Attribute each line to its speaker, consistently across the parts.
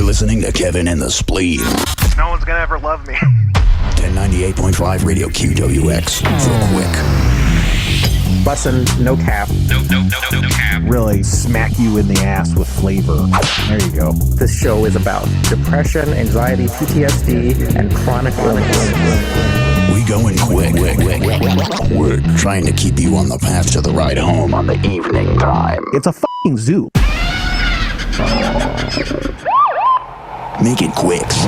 Speaker 1: listening to Kevin and the Spleen.
Speaker 2: No one's gonna ever love me.
Speaker 1: 1098.5 Radio QWX for quick.
Speaker 3: Bussin', no cap.
Speaker 2: No cap.
Speaker 3: Really smack you in the ass with flavor. There you go. This show is about depression, anxiety, PTSD, and chronic illness.
Speaker 1: We going quick. We're trying to keep you on the path to the ride home on the evening time.
Speaker 3: It's a fucking zoo.
Speaker 1: Make it Quicks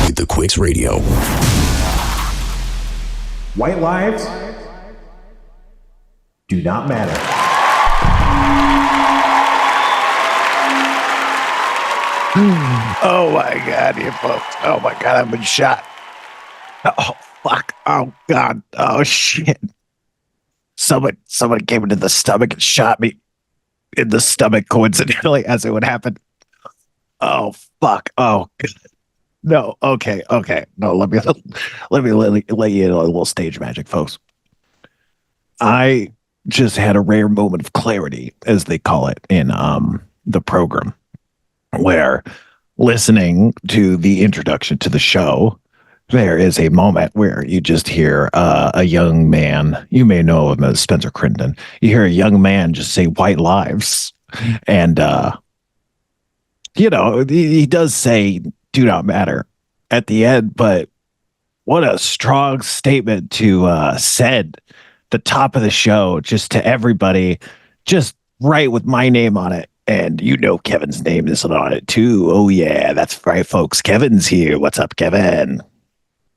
Speaker 1: with the Quicks Radio.
Speaker 3: White lives do not matter.
Speaker 4: Oh my God, you folks. Oh my God, I've been shot. Oh, fuck. Oh God. Oh shit. Someone came into the stomach and shot me in the stomach coincidentally as it would happen. Oh fuck. Oh God. No. Okay. No, let me let you in a little stage magic, folks. I just had a rare moment of clarity, as they call it in the program, where listening to the introduction to the show, there is a moment where you just hear a young man, you may know him as Spencer Crittenden, you hear a young man just say white lives. And, he does say do not matter at the end, but what a strong statement to said the top of the show, just to everybody, just right with my name on it. And Kevin's name isn't on it too. Oh yeah, that's right, folks. Kevin's here. What's up, Kevin?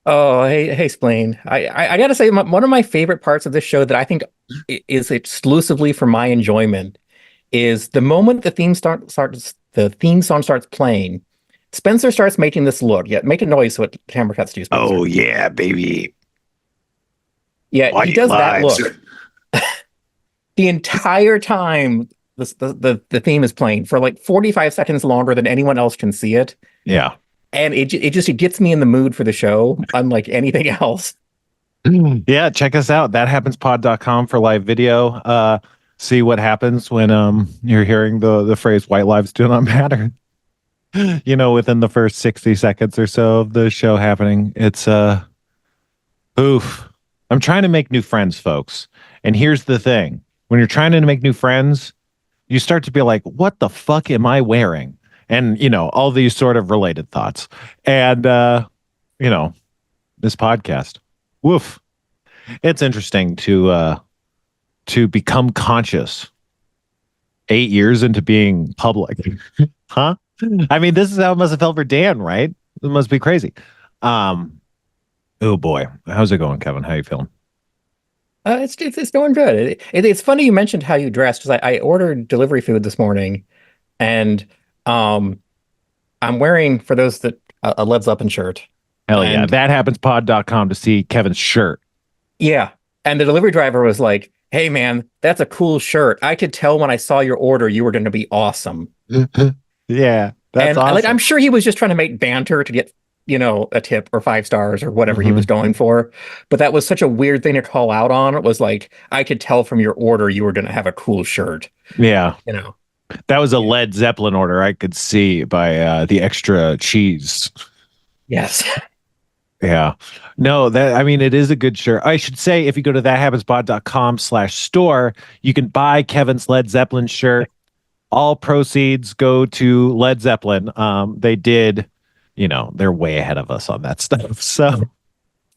Speaker 5: Oh, hey, Spleen. I gotta say, one of my favorite parts of this show that I think is exclusively for my enjoyment is the moment the theme song starts playing. Spencer starts making this look. Yeah, make a noise so it camera cuts to you, Spencer.
Speaker 4: Oh yeah, baby.
Speaker 5: Yeah,
Speaker 4: White
Speaker 5: he does
Speaker 4: lives.
Speaker 5: that look the entire time. The theme is playing for like 45 seconds longer than anyone else can see it.
Speaker 4: Yeah.
Speaker 5: And it gets me in the mood for the show, unlike anything else.
Speaker 4: Yeah, check us out. ThatHappensPod.com for live video. See what happens when you're hearing the phrase white lives do not matter. Within the first 60 seconds or so of the show happening. It's oof. I'm trying to make new friends, folks. And here's the thing. When you're trying to make new friends, you start to be like, what the fuck am I wearing? And, all these sort of related thoughts. And, this podcast, woof. It's interesting to become conscious 8 years into being public. Huh? I mean, this is how it must have felt for Dan, right? It must be crazy. Oh boy. How's it going, Kevin? How you feeling?
Speaker 5: It's going good. It's funny you mentioned how you dressed, because I ordered delivery food this morning, and I'm wearing, for those that a Led Zeppelin shirt.
Speaker 4: Hell yeah. ThatHappensPod.com to see Kevin's shirt.
Speaker 5: Yeah. And the delivery driver was like, hey man, that's a cool shirt. I could tell when I saw your order you were going to be awesome.
Speaker 4: Yeah. That's awesome.
Speaker 5: I'm sure he was just trying to make banter to get a tip or 5 stars or whatever he was going for. But that was such a weird thing to call out on. It was like, I could tell from your order you were going to have a cool shirt.
Speaker 4: Yeah. That was a Led Zeppelin order. I could see by the extra cheese.
Speaker 5: Yes.
Speaker 4: Yeah. No, it is a good shirt. I should say, if you go to thathappenspod.com/store, you can buy Kevin's Led Zeppelin shirt. All proceeds go to Led Zeppelin. They did, they're way ahead of us on that stuff. So,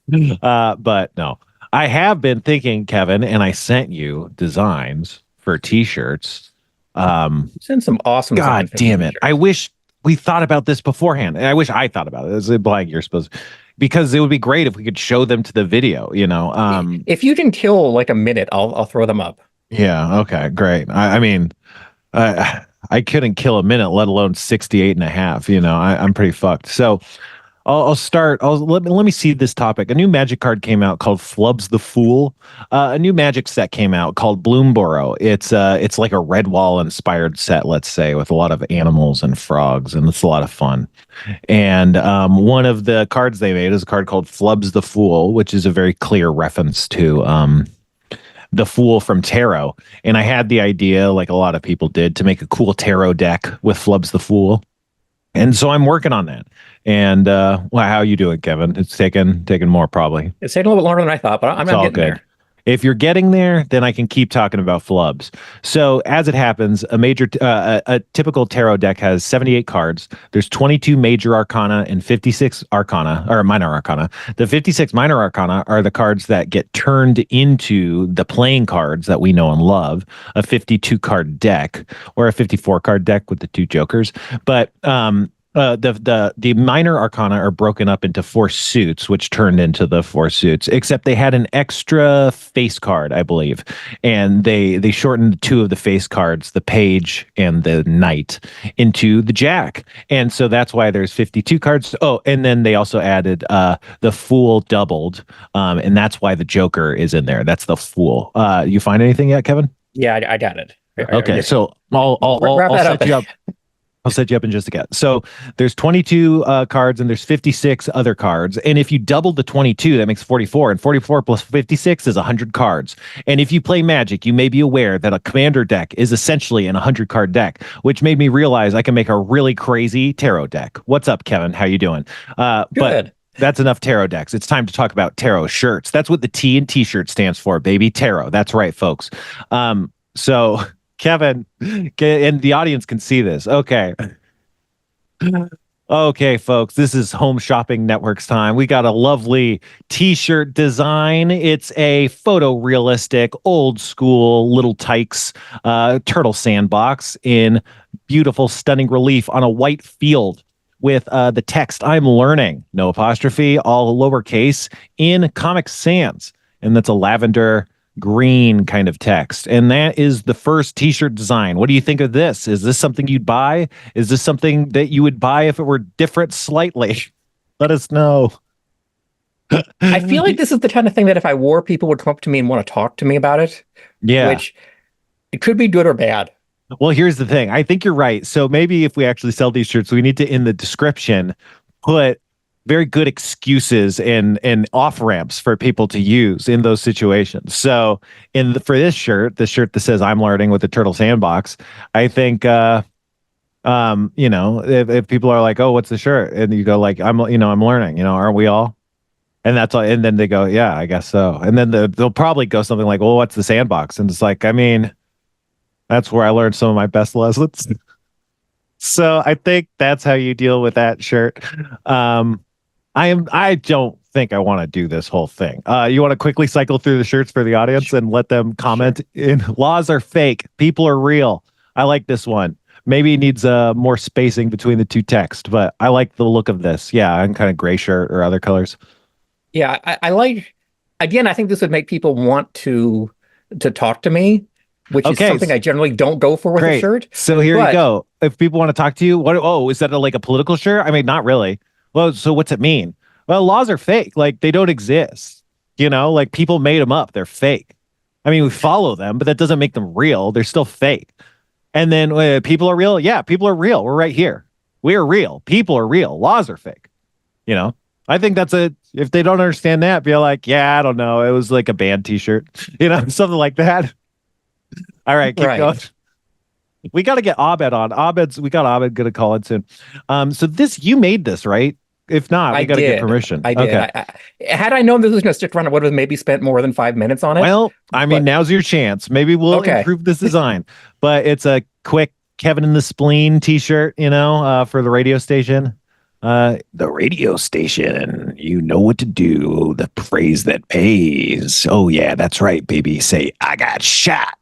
Speaker 4: but no, I have been thinking, Kevin, and I sent you designs for t-shirts.
Speaker 5: Send some awesome.
Speaker 4: God damn it. I wish we thought about this beforehand. And I wish I thought about it. It's implying you're supposed to, because it would be great if we could show them to the video,
Speaker 5: if you can kill like a minute, I'll throw them up. Yeah.
Speaker 4: Okay, great. I couldn't kill a minute, let alone 68 and a half. I'm pretty fucked. So I'll start. Let me see this topic. A new Magic card came out called Flubs the Fool. A new Magic set came out called Bloomborough. It's like a Redwall inspired set, let's say, with a lot of animals and frogs, and it's a lot of fun. And one of the cards they made is a card called Flubs the Fool, which is a very clear reference to the Fool from Tarot. And I had the idea, like a lot of people did, to make a cool tarot deck with Flubs the Fool.
Speaker 6: And so I'm working on that. And well, how are you doing, Kevin? It's taking more probably.
Speaker 5: It's taking a little bit longer than I thought, but I'm
Speaker 6: It's
Speaker 5: not
Speaker 6: all
Speaker 5: getting
Speaker 6: good.
Speaker 5: there.
Speaker 6: If you're getting there, then I can keep talking about flubs. So as it happens, a typical tarot deck has 78 cards. There's 22 major arcana and 56 arcana, or minor arcana. The 56 minor arcana are the cards that get turned into the playing cards that we know and love, a 52 card deck or a 54 card deck with the two jokers. But the minor arcana are broken up into 4 suits, which turned into the 4 suits, except they had an extra face card, I believe. And they shortened 2 of the face cards, the page and the knight, into the jack. And so that's why there's 52 cards. Oh, and then they also added the fool doubled. And that's why the joker is in there. That's the fool. You find anything yet, Kevin?
Speaker 5: Yeah, I got it.
Speaker 6: Okay, so I'll
Speaker 5: Wrap that
Speaker 6: set you
Speaker 5: up.
Speaker 6: up. I'll set you up in just a second. So there's 22 cards and there's 56 other cards. And if you double the 22, that makes 44. And 44 plus 56 is 100 cards. And if you play Magic, you may be aware that a commander deck is essentially an 100 card deck, which made me realize I can make a really crazy tarot deck. What's up, Kevin? How you doing?
Speaker 5: Good.
Speaker 6: But that's enough tarot decks. It's time to talk about tarot shirts. That's what the T in T-shirt stands for, baby. Tarot. That's right, folks. So Kevin, and the audience can see this. Okay. Okay, folks, this is Home Shopping Network's time. We got a lovely T-shirt design. It's a photorealistic, old school little tykes turtle sandbox in beautiful, stunning relief on a white field with the text "I'm learning," no apostrophe, all lowercase, in Comic Sans. And that's a lavender green kind of text. And that is the first T-shirt design. What do you think of this? Is this something you'd buy? Is this something that you would buy if it were different slightly? Let us know.
Speaker 5: I feel like this is the kind of thing that if I wore, people would come up to me and want to talk to me about it.
Speaker 6: Yeah.
Speaker 5: Which it could be good or bad.
Speaker 6: Well, here's the thing. I think you're right. So maybe if we actually sell these shirts, we need to, in the description, put very good excuses and off ramps for people to use in those situations. So for this shirt, the shirt that says "I'm learning" with the turtle sandbox, I think if people are like, "Oh, what's the shirt?" and you go like, I'm learning, aren't we all? And that's all. And then they go, "Yeah, I guess so." And then they'll probably go something like, "Well, what's the sandbox?" And it's like, I mean, that's where I learned some of my best lessons. So I think that's how you deal with that shirt. I don't think I want to do this whole thing. You want to quickly cycle through the shirts for the audience and let them comment in "Laws are fake. People are real." I like this one. Maybe it needs more spacing between the two texts, but I like the look of this. Yeah, and kind of gray shirt or other colors.
Speaker 5: Yeah, I like, again, I think this would make people want to talk to me, which is something I generally don't go for with a shirt.
Speaker 6: So here you go. If people want to talk to you, is that like a political shirt? I mean, not really. Well, so what's it mean? Well, laws are fake. Like, they don't exist. Like, people made them up. They're fake. I mean, we follow them, but that doesn't make them real. They're still fake. And then people are real. Yeah, people are real. We're right here. We are real. People are real. Laws are fake. I think if they don't understand that, be like, yeah, I don't know. It was like a band T-shirt, something like that. All right, keep going. We got to get Abed on. We got Abed going to call it soon. So you made this, right? If not, we got to get permission.
Speaker 5: I did.
Speaker 6: Okay.
Speaker 5: Had I known this was going to stick around, I would have maybe spent more than 5 minutes on it.
Speaker 6: Well, I mean, now's your chance. Maybe we'll improve this design. But it's a quick Kevin and the Spleen T-shirt, for the radio station.
Speaker 1: The radio station, you know what to do. The phrase that pays. Oh, yeah, that's right, baby. Say, "I got shot."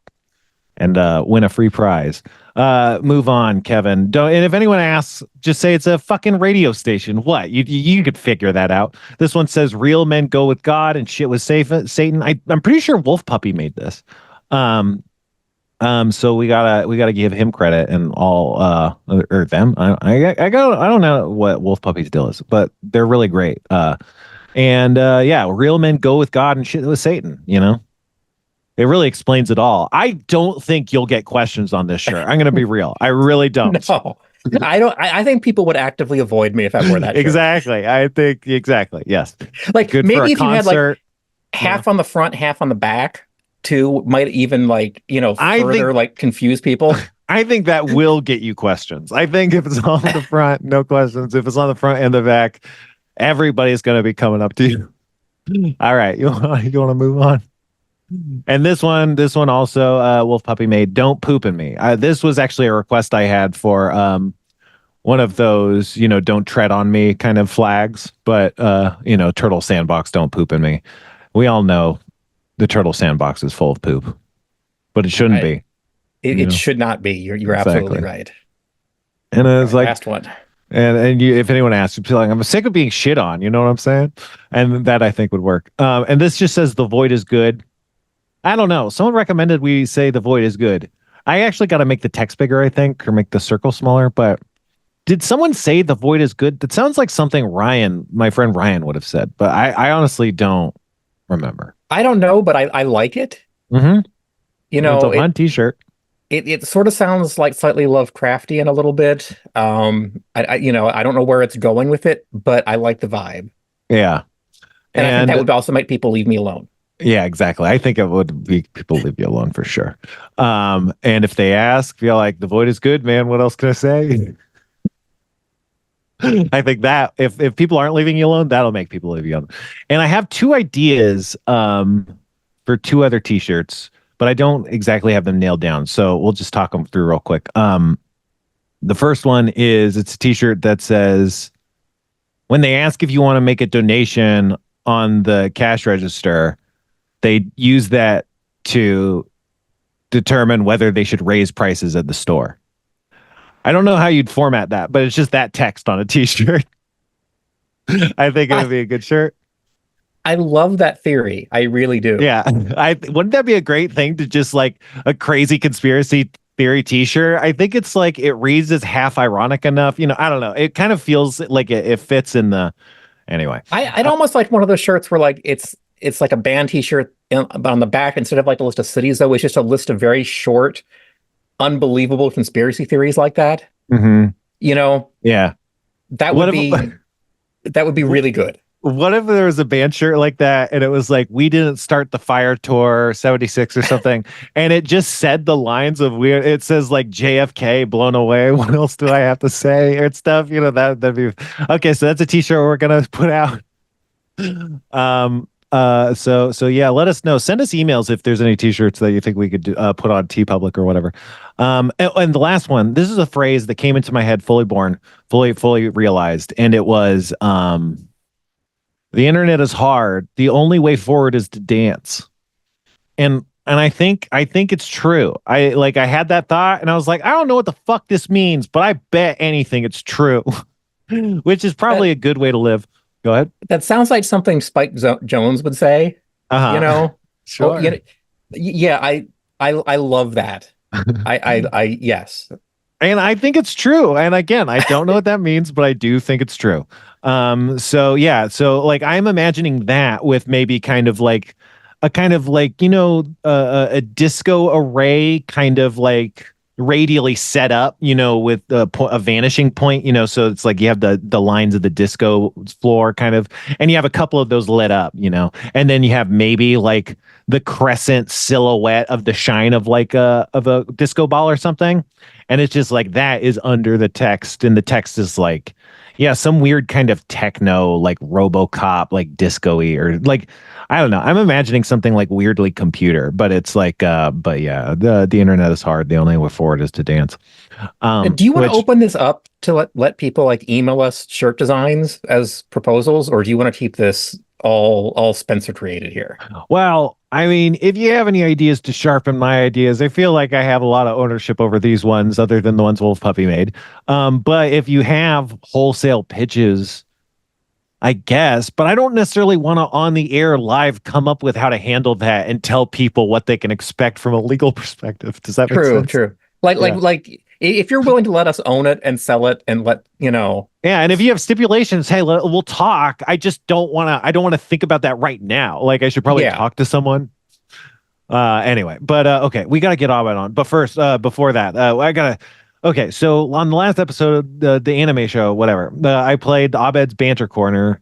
Speaker 6: And win a free prize. Move on, Kevin. And if anyone asks, just say it's a fucking radio station. What? You could figure that out. This one says "Real men go with God and shit with Satan." I'm pretty sure Wolf Puppy made this. So we gotta give him credit and all or them. I don't know what Wolf Puppy's deal is, but they're really great. Real men go with God and shit with Satan. It really explains it all. I don't think you'll get questions on this shirt. I'm going to be real. I really don't.
Speaker 5: No, I don't. I think people would actively avoid me if I wore that shirt.
Speaker 6: Exactly. I think exactly. Yes.
Speaker 5: Like,
Speaker 6: good
Speaker 5: maybe
Speaker 6: for a
Speaker 5: if
Speaker 6: concert.
Speaker 5: you had like half on the front, half on the back, too, might even further confuse people.
Speaker 6: I think that will get you questions. I think if it's on the front, no questions. If it's on the front and the back, everybody's going to be coming up to you. All right, you want to move on? And this one also, Wolf Puppy made "Don't Poop in Me." This was actually a request I had for one of those, "Don't tread on me" kind of flags. But Turtle Sandbox, "Don't Poop in Me." We all know the Turtle Sandbox is full of poop, but it shouldn't be.
Speaker 5: It should not be. You're absolutely right.
Speaker 6: And it's like
Speaker 5: last one.
Speaker 6: And if anyone asks, you'd be like, I'm sick of being shit on. You know what I'm saying? And that I think would work. And this just says the void is good. I don't know. Someone recommended we say the void is good. I actually got to make the text bigger, I think, or make the circle smaller. But did someone say the void is good? That sounds like something my friend Ryan would have said. But I honestly don't remember.
Speaker 5: I don't know, but I like it.
Speaker 6: Mm-hmm.
Speaker 5: It's
Speaker 6: a fun t-shirt.
Speaker 5: It sort of sounds like slightly Lovecraftian a little bit. I don't know where it's going with it, but I like the vibe.
Speaker 6: Yeah.
Speaker 5: And I think that would also make people leave me alone.
Speaker 6: Yeah, exactly. I think it would be people leave you alone for sure. And if they ask, feel like the void is good, man. What else can I say? I think that if people aren't leaving you alone, that'll make people leave you alone. And I have two ideas for two other t-shirts, but I don't exactly have them nailed down. So we'll just talk them through real quick. The first one is it's a t-shirt that says, when they ask if you want to make a donation on the cash register, they use that to determine whether they should raise prices at the store. I don't know how you'd format that, but it's just that text on a t-shirt. I think it would be a good shirt.
Speaker 5: I love that theory. I really do.
Speaker 6: Yeah. Wouldn't that be a great thing to just like a crazy conspiracy theory t-shirt? I think it's like it reads as half ironic enough. I don't know. It kind of feels like it fits in the anyway.
Speaker 5: I'd almost like one of those shirts where like it's like a band t-shirt, but on the back, instead of like a list of cities, though, it's just a list of very short, unbelievable conspiracy theories like that.
Speaker 6: Mm-hmm.
Speaker 5: Yeah. That would be really good.
Speaker 6: What if there was a band shirt like that and it was like, we didn't start the fire tour 76 or something, and it just said the lines of weird, it says like JFK blown away. What else do I have to say or stuff? That'd be okay. So that's a t-shirt we're going to put out. So yeah, let us know. Send us emails if there's any t-shirts that you think we could put on TeePublic or whatever. And the last one, this is a phrase that came into my head fully realized. And it was, the internet is hard. The only way forward is to dance. And I think it's true. I had that thought and I was like, I don't know what the fuck this means, but I bet anything it's true, which is probably a good way to live. Go ahead.
Speaker 5: That sounds like something Spike Jones would say.
Speaker 6: Sure.
Speaker 5: Yeah, I love that. I yes.
Speaker 6: And I think it's true. And again, I don't know what that means, but I do think it's true. So like I'm imagining that with maybe kind of like a disco array kind of like radially set up, with a vanishing point, so it's like you have the lines of the disco floor kind of, and you have a couple of those lit up, and then you have maybe like the crescent silhouette of the shine of like a disco ball or something, and it's just like that is under the text, and the text is like, yeah, some weird kind of techno, like RoboCop, like disco-y, or like, I don't know. I'm imagining something like weirdly computer, but it's like, but yeah, the internet is hard. The only way forward is to dance.
Speaker 5: Do you want to open this up to let people like email us shirt designs as proposals, or do you want to keep this all Spencer created here?
Speaker 6: Well, I mean, if you have any ideas to sharpen my ideas, I feel like I have a lot of ownership over these ones other than the ones Wolf Puppy made. But if you have wholesale pitches, I guess, but I don't necessarily want to on the air live come up with how to handle that and tell people what they can expect from a legal perspective. Does that make sense?
Speaker 5: True. Like if you're willing to let us own it and sell it and
Speaker 6: Yeah, and if you have stipulations, hey, we'll talk. I just don't want to think about that right now. Like I should probably talk to someone. Anyway, but okay, we got to get all that on. But first, before that, okay, so on the last episode, the anime show, whatever, I played Abed's Banter Corner,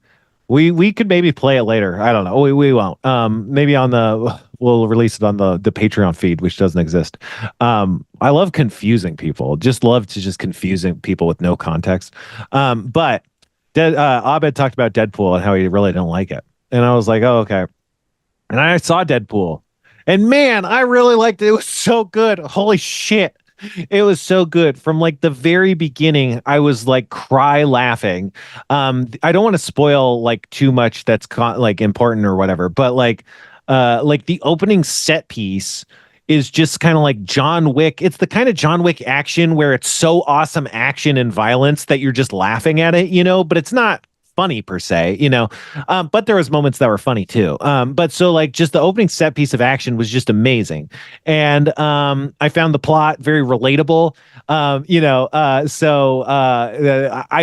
Speaker 6: We could maybe play it later. I don't know. We won't. Maybe we'll release it on the Patreon feed, which doesn't exist. I love confusing people. Just love to just confusing people with no context. But Abed talked about Deadpool and how he really didn't like it, and I was like, oh, okay. And I saw Deadpool, and man, I really liked it. It was so good. Holy shit. It was so good from like the very beginning. I was like cry laughing. I don't want to spoil like too much that's like important or whatever, but like the opening set piece is just kind of like John Wick. It's the kind of John Wick action where it's so awesome action and violence that you're just laughing at it, but it's not funny per se, but there was moments that were funny too. But so like just the opening set piece of action was just amazing. And I found the plot very relatable. I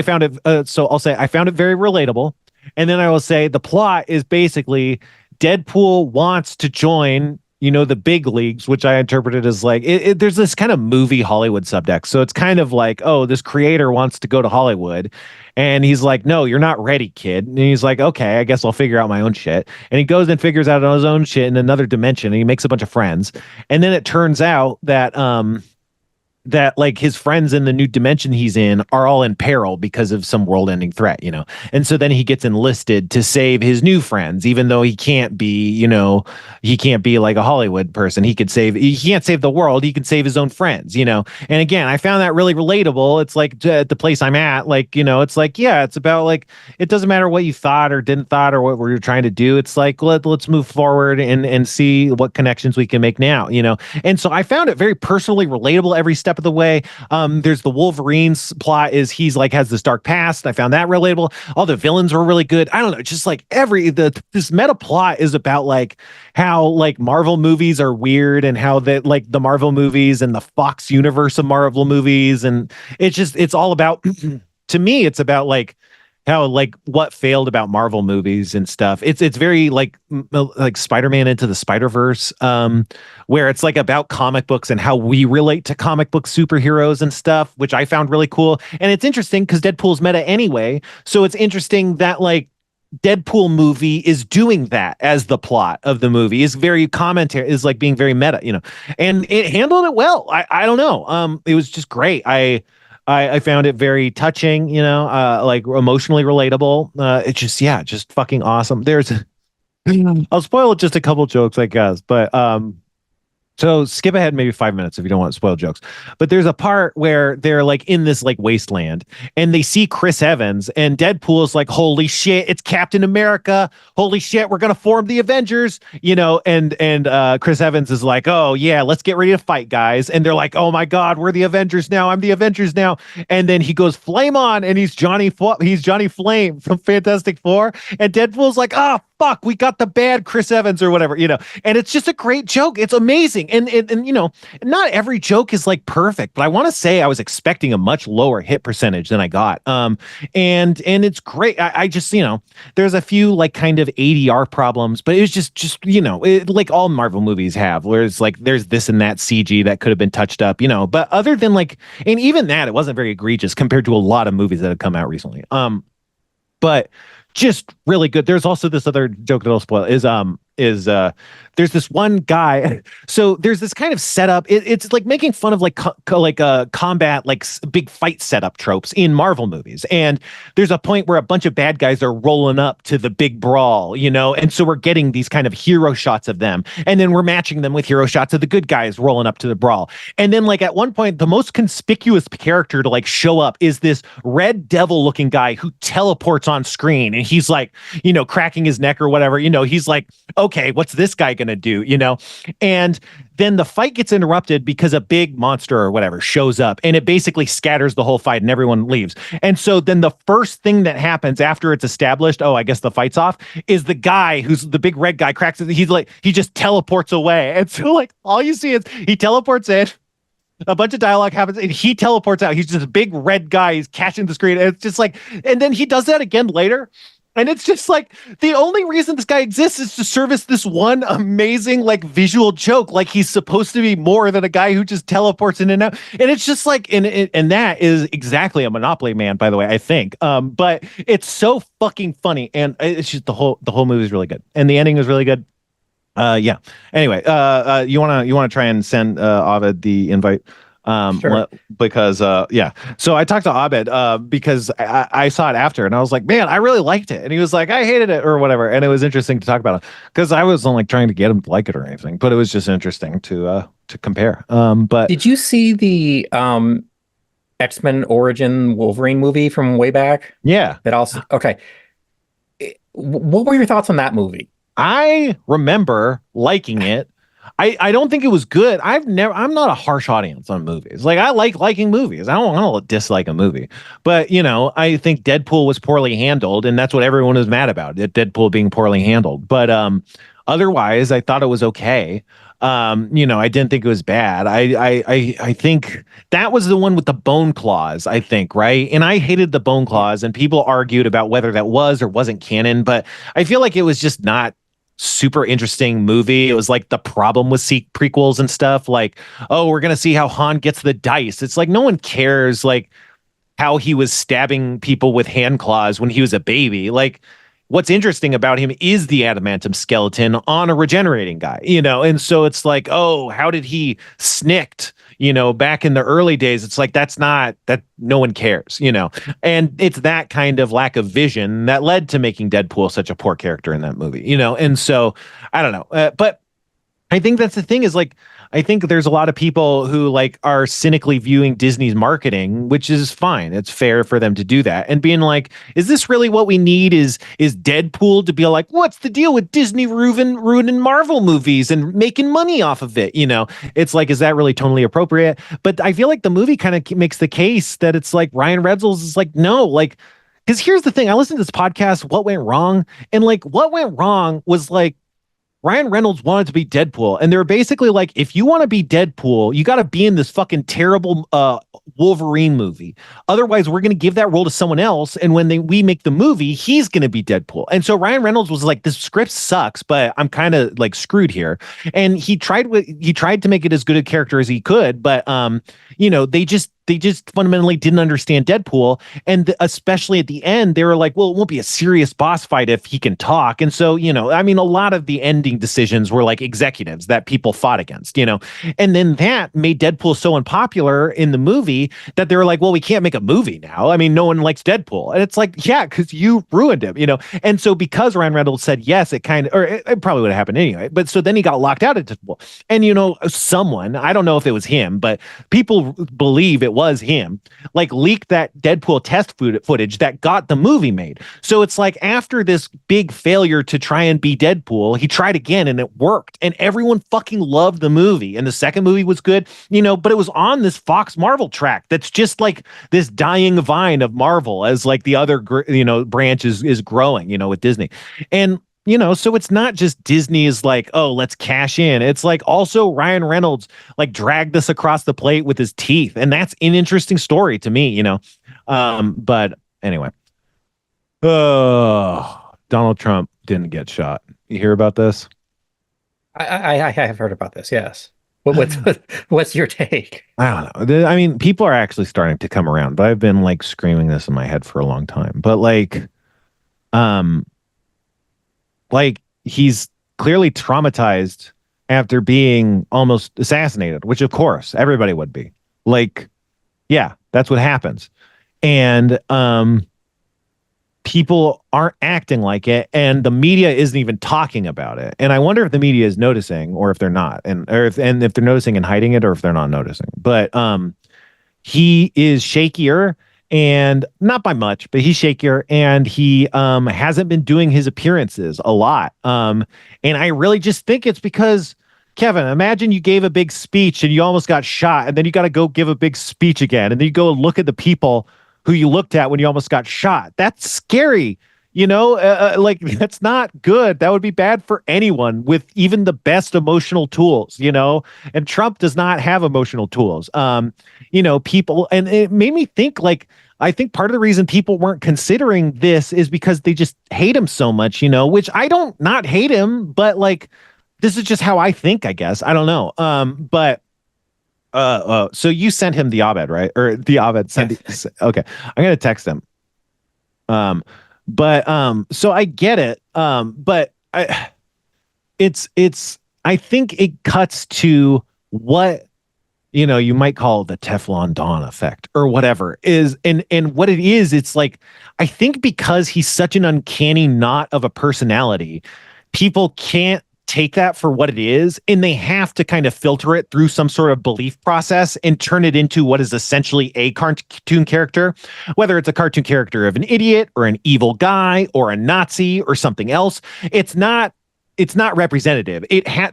Speaker 6: found it, so I'll say I found it very relatable. And then I will say the plot is basically Deadpool wants to join the big leagues, which I interpreted as like there's this kind of movie Hollywood subtext. So it's kind of like, oh, this creator wants to go to Hollywood, and he's like, no, you're not ready, kid. And he's like, okay, I guess I'll figure out my own shit. And he goes and figures out his own shit in another dimension, and he makes a bunch of friends. And then it turns out that like his friends in the new dimension he's in are all in peril because of some world-ending threat, and so then he gets enlisted to save his new friends, even though he can't be like a Hollywood person. He can't save the world, he can save his own friends, and again, I found that really relatable. It's like at the place I'm at, like, it's like, yeah, it's about like, it doesn't matter what you thought or didn't thought or what we're trying to do. It's like, let's move forward and see what connections we can make now, and so I found it very personally relatable every step of the way. There's the Wolverine's plot is he's like has this dark past. I found that relatable. All the villains were really good. I don't know, just like this meta plot is about like how like Marvel movies are weird and how that like the Marvel movies and the Fox universe of Marvel movies, and it's all about to me it's about like how like what failed about Marvel movies and stuff. It's very like Spider-Man Into the Spider-Verse, where it's like about comic books and how we relate to comic book superheroes and stuff, which I found really cool. And it's interesting because Deadpool's meta anyway, so it's interesting that like Deadpool movie is doing that as the plot of the movie is very commentary, is like being very meta, and it handled it well. I don't know. It was just great. I found it very touching, like emotionally relatable. It's just fucking awesome. I'll spoil just a couple jokes, I guess, but so skip ahead maybe 5 minutes if you don't want to spoil jokes. But there's a part where they're like in this like wasteland and they see Chris Evans, and Deadpool's like, holy shit, it's Captain America. Holy shit, we're going to form the Avengers, and Chris Evans is like, oh yeah, let's get ready to fight, guys. And they're like, oh my God, we're the Avengers now. I'm the Avengers now. And then he goes flame on, and he's Johnny Flame from Fantastic Four. And Deadpool's like, oh, fuck, we got the bad Chris Evans or whatever, and it's just a great joke. It's amazing. And not every joke is like perfect, but I want to say I was expecting a much lower hit percentage than I got. And it's great. I just, there's a few like kind of ADR problems, but it was just like all Marvel movies have, where it's like there's this and that CG that could have been touched up, but other than like, and even that, it wasn't very egregious compared to a lot of movies that have come out recently. But just really good. There's also this other joke that I'll spoil is there's this one guy. So there's this kind of setup. It's like making fun of like combat, like big fight setup tropes in Marvel movies. And there's a point where a bunch of bad guys are rolling up to the big brawl, and so we're getting these kind of hero shots of them, and then we're matching them with hero shots of the good guys rolling up to the brawl. And then like at one point, the most conspicuous character to like show up is this red devil looking guy who teleports on screen, and he's like, cracking his neck or whatever, he's like, okay, what's this guy gonna do, and then the fight gets interrupted because a big monster or whatever shows up, and it basically scatters the whole fight and everyone leaves. And so then the first thing that happens after it's established, oh, I guess the fight's off, is the guy who's the big red guy cracks it. He just teleports away. And so like all you see is he teleports in, a bunch of dialogue happens, and he teleports out. He's just a big red guy. He's catching the screen. And it's just like, and then he does that again later. And it's just like the only reason this guy exists is to service this one amazing like visual joke. Like he's supposed to be more than a guy who just teleports in and out. And it's just like, and that is exactly a Monopoly Man, by the way, I think. But it's so fucking funny, and it's just the whole movie is really good, and the ending is really good. Yeah. Anyway, you wanna try and send Ovid the invite?
Speaker 5: Sure.
Speaker 6: Because yeah, so I talked to Abed because I saw it after, and I was like, man, I really liked it, and he was like, I hated it or whatever, and it was interesting to talk about it because I wasn't like trying to get him to like it or anything, but it was just interesting to compare. But
Speaker 5: Did you see the X-Men Origin Wolverine movie from way back?
Speaker 6: yeah,
Speaker 5: That also okay. What were your thoughts on that movie?
Speaker 6: I remember liking it. I don't think it was good. I'm not a harsh audience on movies. Like I like liking movies. I don't dislike a movie. But I think Deadpool was poorly handled, and that's what everyone was mad about, Deadpool being poorly handled. But otherwise I thought it was okay. I didn't think it was bad. I think that was the one with the bone claws, I think, right? And I hated the bone claws, and people argued about whether that was or wasn't canon, but I feel like it was just not super interesting movie. It was like the problem with prequels and stuff, like, oh, we're gonna see how Han gets the dice. It's like no one cares like how he was stabbing people with hand claws when he was a baby. Like what's interesting about him is the adamantium skeleton on a regenerating guy, and so it's like, oh, how did he snicked back in the early days? It's like that no one cares, and it's that kind of lack of vision that led to making Deadpool such a poor character in that movie, and so I don't know, but I think that's the thing is like I think there's a lot of people who like are cynically viewing Disney's marketing, which is fine. It's fair for them to do that and being like, is this really what we need? Is Deadpool to be like, what's the deal with Disney ruining Marvel movies and making money off of it? It's like, is that really totally appropriate? But I feel like the movie kind of makes the case that it's like Ryan Reynolds is like, no, like, because here's the thing. I listened to this podcast, What Went Wrong? And like, what went wrong was like, Ryan Reynolds wanted to be Deadpool, and they're basically like, if you want to be Deadpool, you got to be in this fucking terrible Wolverine movie. Otherwise, we're going to give that role to someone else, and when we make the movie, he's going to be Deadpool. And so Ryan Reynolds was like, this script sucks, but I'm kind of like screwed here. And he tried to make it as good a character as he could, but they just fundamentally didn't understand Deadpool. And especially at the end, they were like, well, it won't be a serious boss fight if he can talk. And so, I mean, a lot of the ending decisions were like executives that people fought against, and then that made Deadpool so unpopular in the movie that they were like, well, we can't make a movie now. I mean, no one likes Deadpool. And it's like, yeah, because you ruined him, And so because Ryan Reynolds said yes, it probably would have happened anyway. But so then he got locked out of Deadpool. And, someone, I don't know if it was him, but people believe it was him, like leaked that Deadpool test footage that got the movie made. So it's like after this big failure to try and be Deadpool, he tried again and it worked. And everyone fucking loved the movie. And the second movie was good, but it was on this Fox Marvel track that's just like this dying vine of Marvel as like the other, branch is growing, with Disney. And so it's not just Disney is like, oh, let's cash in. It's like also Ryan Reynolds like dragged this across the plate with his teeth. And that's an interesting story to me, But anyway. Donald Trump didn't get shot. You hear about this?
Speaker 5: I have heard about this, yes. What's your take?
Speaker 6: I don't know. I mean, people are actually starting to come around, but I've been like screaming this in my head for a long time. But like he's clearly traumatized after being almost assassinated, which of course everybody would be. Like, yeah, that's what happens. And people aren't acting like it, and the media isn't even talking about it. And I wonder if the media is noticing or if they're not, and if they're noticing and hiding it or if they're not noticing. But he is shakier, and not by much, but he's shakier, and he hasn't been doing his appearances a lot. And I really just think it's because, Kevin, imagine you gave a big speech and you almost got shot, and then you got to go give a big speech again, and then you go look at the people who you looked at when you almost got shot. That's scary. Like that's not good. That would be bad for anyone with even the best emotional tools, and Trump does not have emotional tools. People, and it made me think, like, I think part of the reason people weren't considering this is because they just hate him so much, which I don't not hate him, but like, this is just how I think, I guess. I don't know. But so you sent him the Abed, right? Or the Abed sent okay. I'm gonna text him. So I get it. But I think it cuts to what you might call the Teflon Don effect or whatever is, and what it is, it's like, I think because he's such an uncanny knot of a personality, people can't take that for what it is, and they have to kind of filter it through some sort of belief process and turn it into what is essentially a cartoon character, whether it's a cartoon character of an idiot or an evil guy or a Nazi or something else. It's not representative.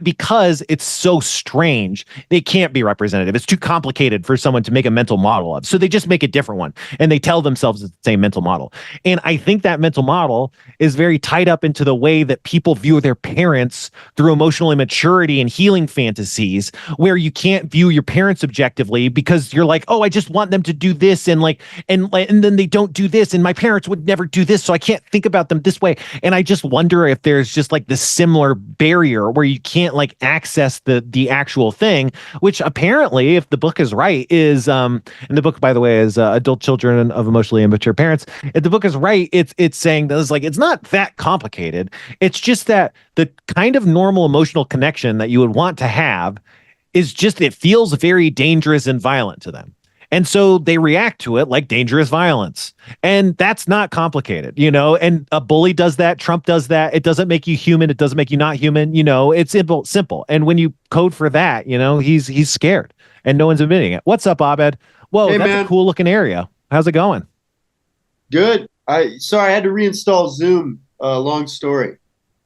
Speaker 6: Because it's so strange, they can't be representative. It's too complicated for someone to make a mental model of. So they just make a different one, and they tell themselves it's the same mental model. And I think that mental model is very tied up into the way that people view their parents through emotional immaturity and healing fantasies, where you can't view your parents objectively because you're like, oh, I just want them to do this, and then they don't do this, and my parents would never do this, so I can't think about them this way. And I just wonder if there's just like this similar barrier where you can't like access the actual thing, which apparently, if the book is right, is and the book, by the way, is Adult Children of Emotionally Immature Parents. If the book is right, it's saying that it's not that complicated. It's just that the kind of normal emotional connection that you would want to have is just, it feels very dangerous and violent to them. And so they react to it like dangerous violence. And that's not complicated, and a bully does that. Trump does that. It doesn't make you human. It doesn't make you not human. It's simple. And when you code for that, he's scared and no one's admitting it. What's up, Abed? Whoa, hey, that's man. A cool looking area. How's it going?
Speaker 7: Good. I had to reinstall Zoom. Long story.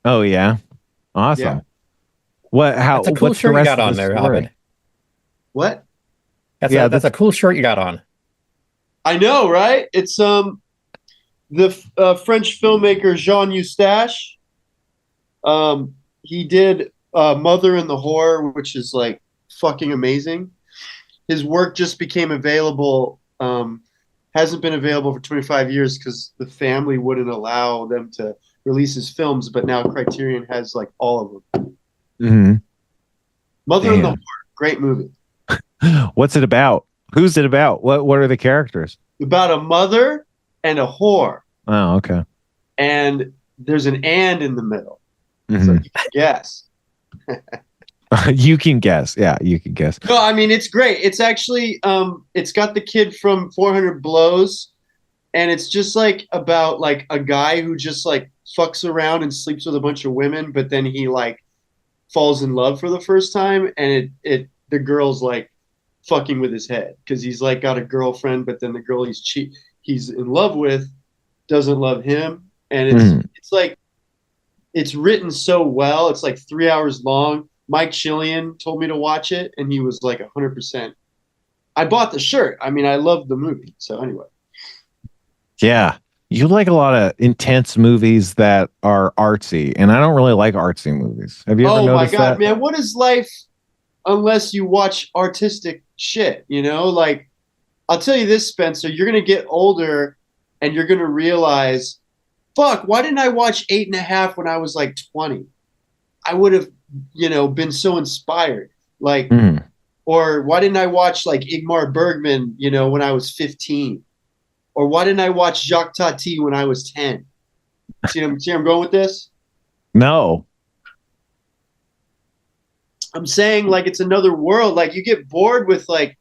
Speaker 6: Oh, yeah. Awesome.
Speaker 5: Yeah. That's a cool shirt you got on there, Abed.
Speaker 7: What?
Speaker 5: That's a cool shirt you got on.
Speaker 7: I know, right? It's the French filmmaker Jean Eustache. He did Mother and the Whore, which is like fucking amazing. His work just became available. Hasn't been available for 25 years because the family wouldn't allow them to release his films, but now Criterion has like all of them.
Speaker 6: Mm-hmm.
Speaker 7: Mother and the Whore, great movie.
Speaker 6: What's it about? Who's it about? What are the characters?
Speaker 7: About a mother and a whore.
Speaker 6: Oh, okay.
Speaker 7: And there's an and in the middle.
Speaker 6: Mm-hmm.
Speaker 7: So you can guess.
Speaker 6: You can guess. Yeah, you can guess.
Speaker 7: No, I mean, it's great. It's actually, it's got the kid from 400 Blows. And it's just like about like a guy who just like fucks around and sleeps with a bunch of women, but then he like falls in love for the first time. And the girl's like fucking with his head because he's like got a girlfriend, but then the girl he's in love with doesn't love him. And it's like, it's written so well. It's like 3 hours long. Mike Chillian told me to watch it, and he was like 100%. I bought the shirt. I mean, I love the movie. So anyway.
Speaker 6: Yeah. You like a lot of intense movies that are artsy, and I don't really like artsy movies. Have you ever noticed that? Oh my God,
Speaker 7: man. What is life unless you watch artistic shit, Like, I'll tell you this, Spencer, you're going to get older and you're going to realize, fuck, why didn't I watch 8.5 when I was like 20? I would have, been so inspired. Like, or why didn't I watch like Ingmar Bergman, when I was 15? Or why didn't I watch Jacques Tati when I was 10? See where I'm going with this?
Speaker 6: No.
Speaker 7: I'm saying like it's another world. Like you get bored with like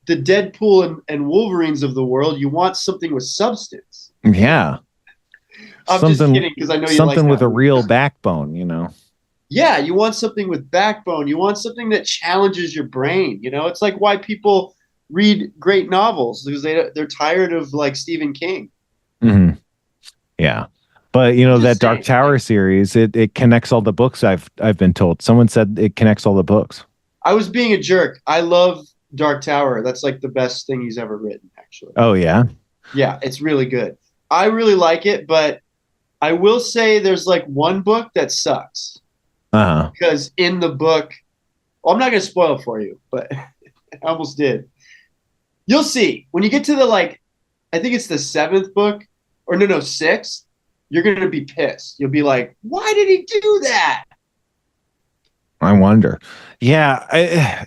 Speaker 7: the Deadpool and Wolverines of the world. You want something with substance.
Speaker 6: Yeah.
Speaker 7: I'm just kidding because I know you
Speaker 6: something
Speaker 7: like
Speaker 6: with a real backbone,
Speaker 7: Yeah, you want something with backbone. You want something that challenges your brain. It's like why people read great novels because they're tired of like Stephen King.
Speaker 6: Mm-hmm. Yeah. But that Dark Tower series, it connects all the books. I've been told. Someone said it connects all the books.
Speaker 7: I was being a jerk. I love Dark Tower. That's like the best thing he's ever written, actually.
Speaker 6: Oh yeah.
Speaker 7: Yeah, it's really good. I really like it, but I will say there's like one book that sucks
Speaker 6: Uh-huh.
Speaker 7: because in the book, well, I'm not going to spoil it for you, but I almost did. You'll see when you get to the like, I think it's the 7th book, or no, 6th. You're going to be pissed. You'll be like, why did he do that?
Speaker 6: I wonder. Yeah,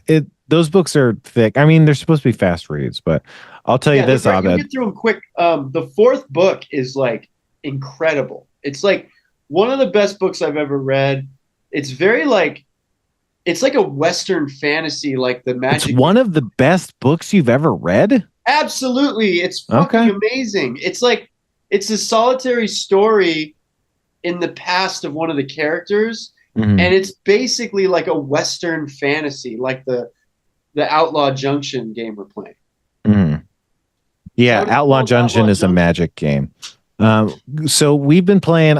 Speaker 6: those books are thick. I mean, they're supposed to be fast reads, but I'll tell you this,
Speaker 7: You
Speaker 6: Abed.
Speaker 7: get through them quick. The 4th book is like incredible. It's like one of the best books I've ever read. It's very like, it's like a Western fantasy, like the magic.
Speaker 6: It's one of the best books you've ever read?
Speaker 7: Absolutely. It's fucking amazing. It's like, it's a solitary story in the past of one of the characters.
Speaker 6: Mm-hmm.
Speaker 7: And it's basically like a Western fantasy, like the Outlaw Junction game we're playing.
Speaker 6: Mm-hmm. Yeah, Outlaw Junction is a magic game. So I've been playing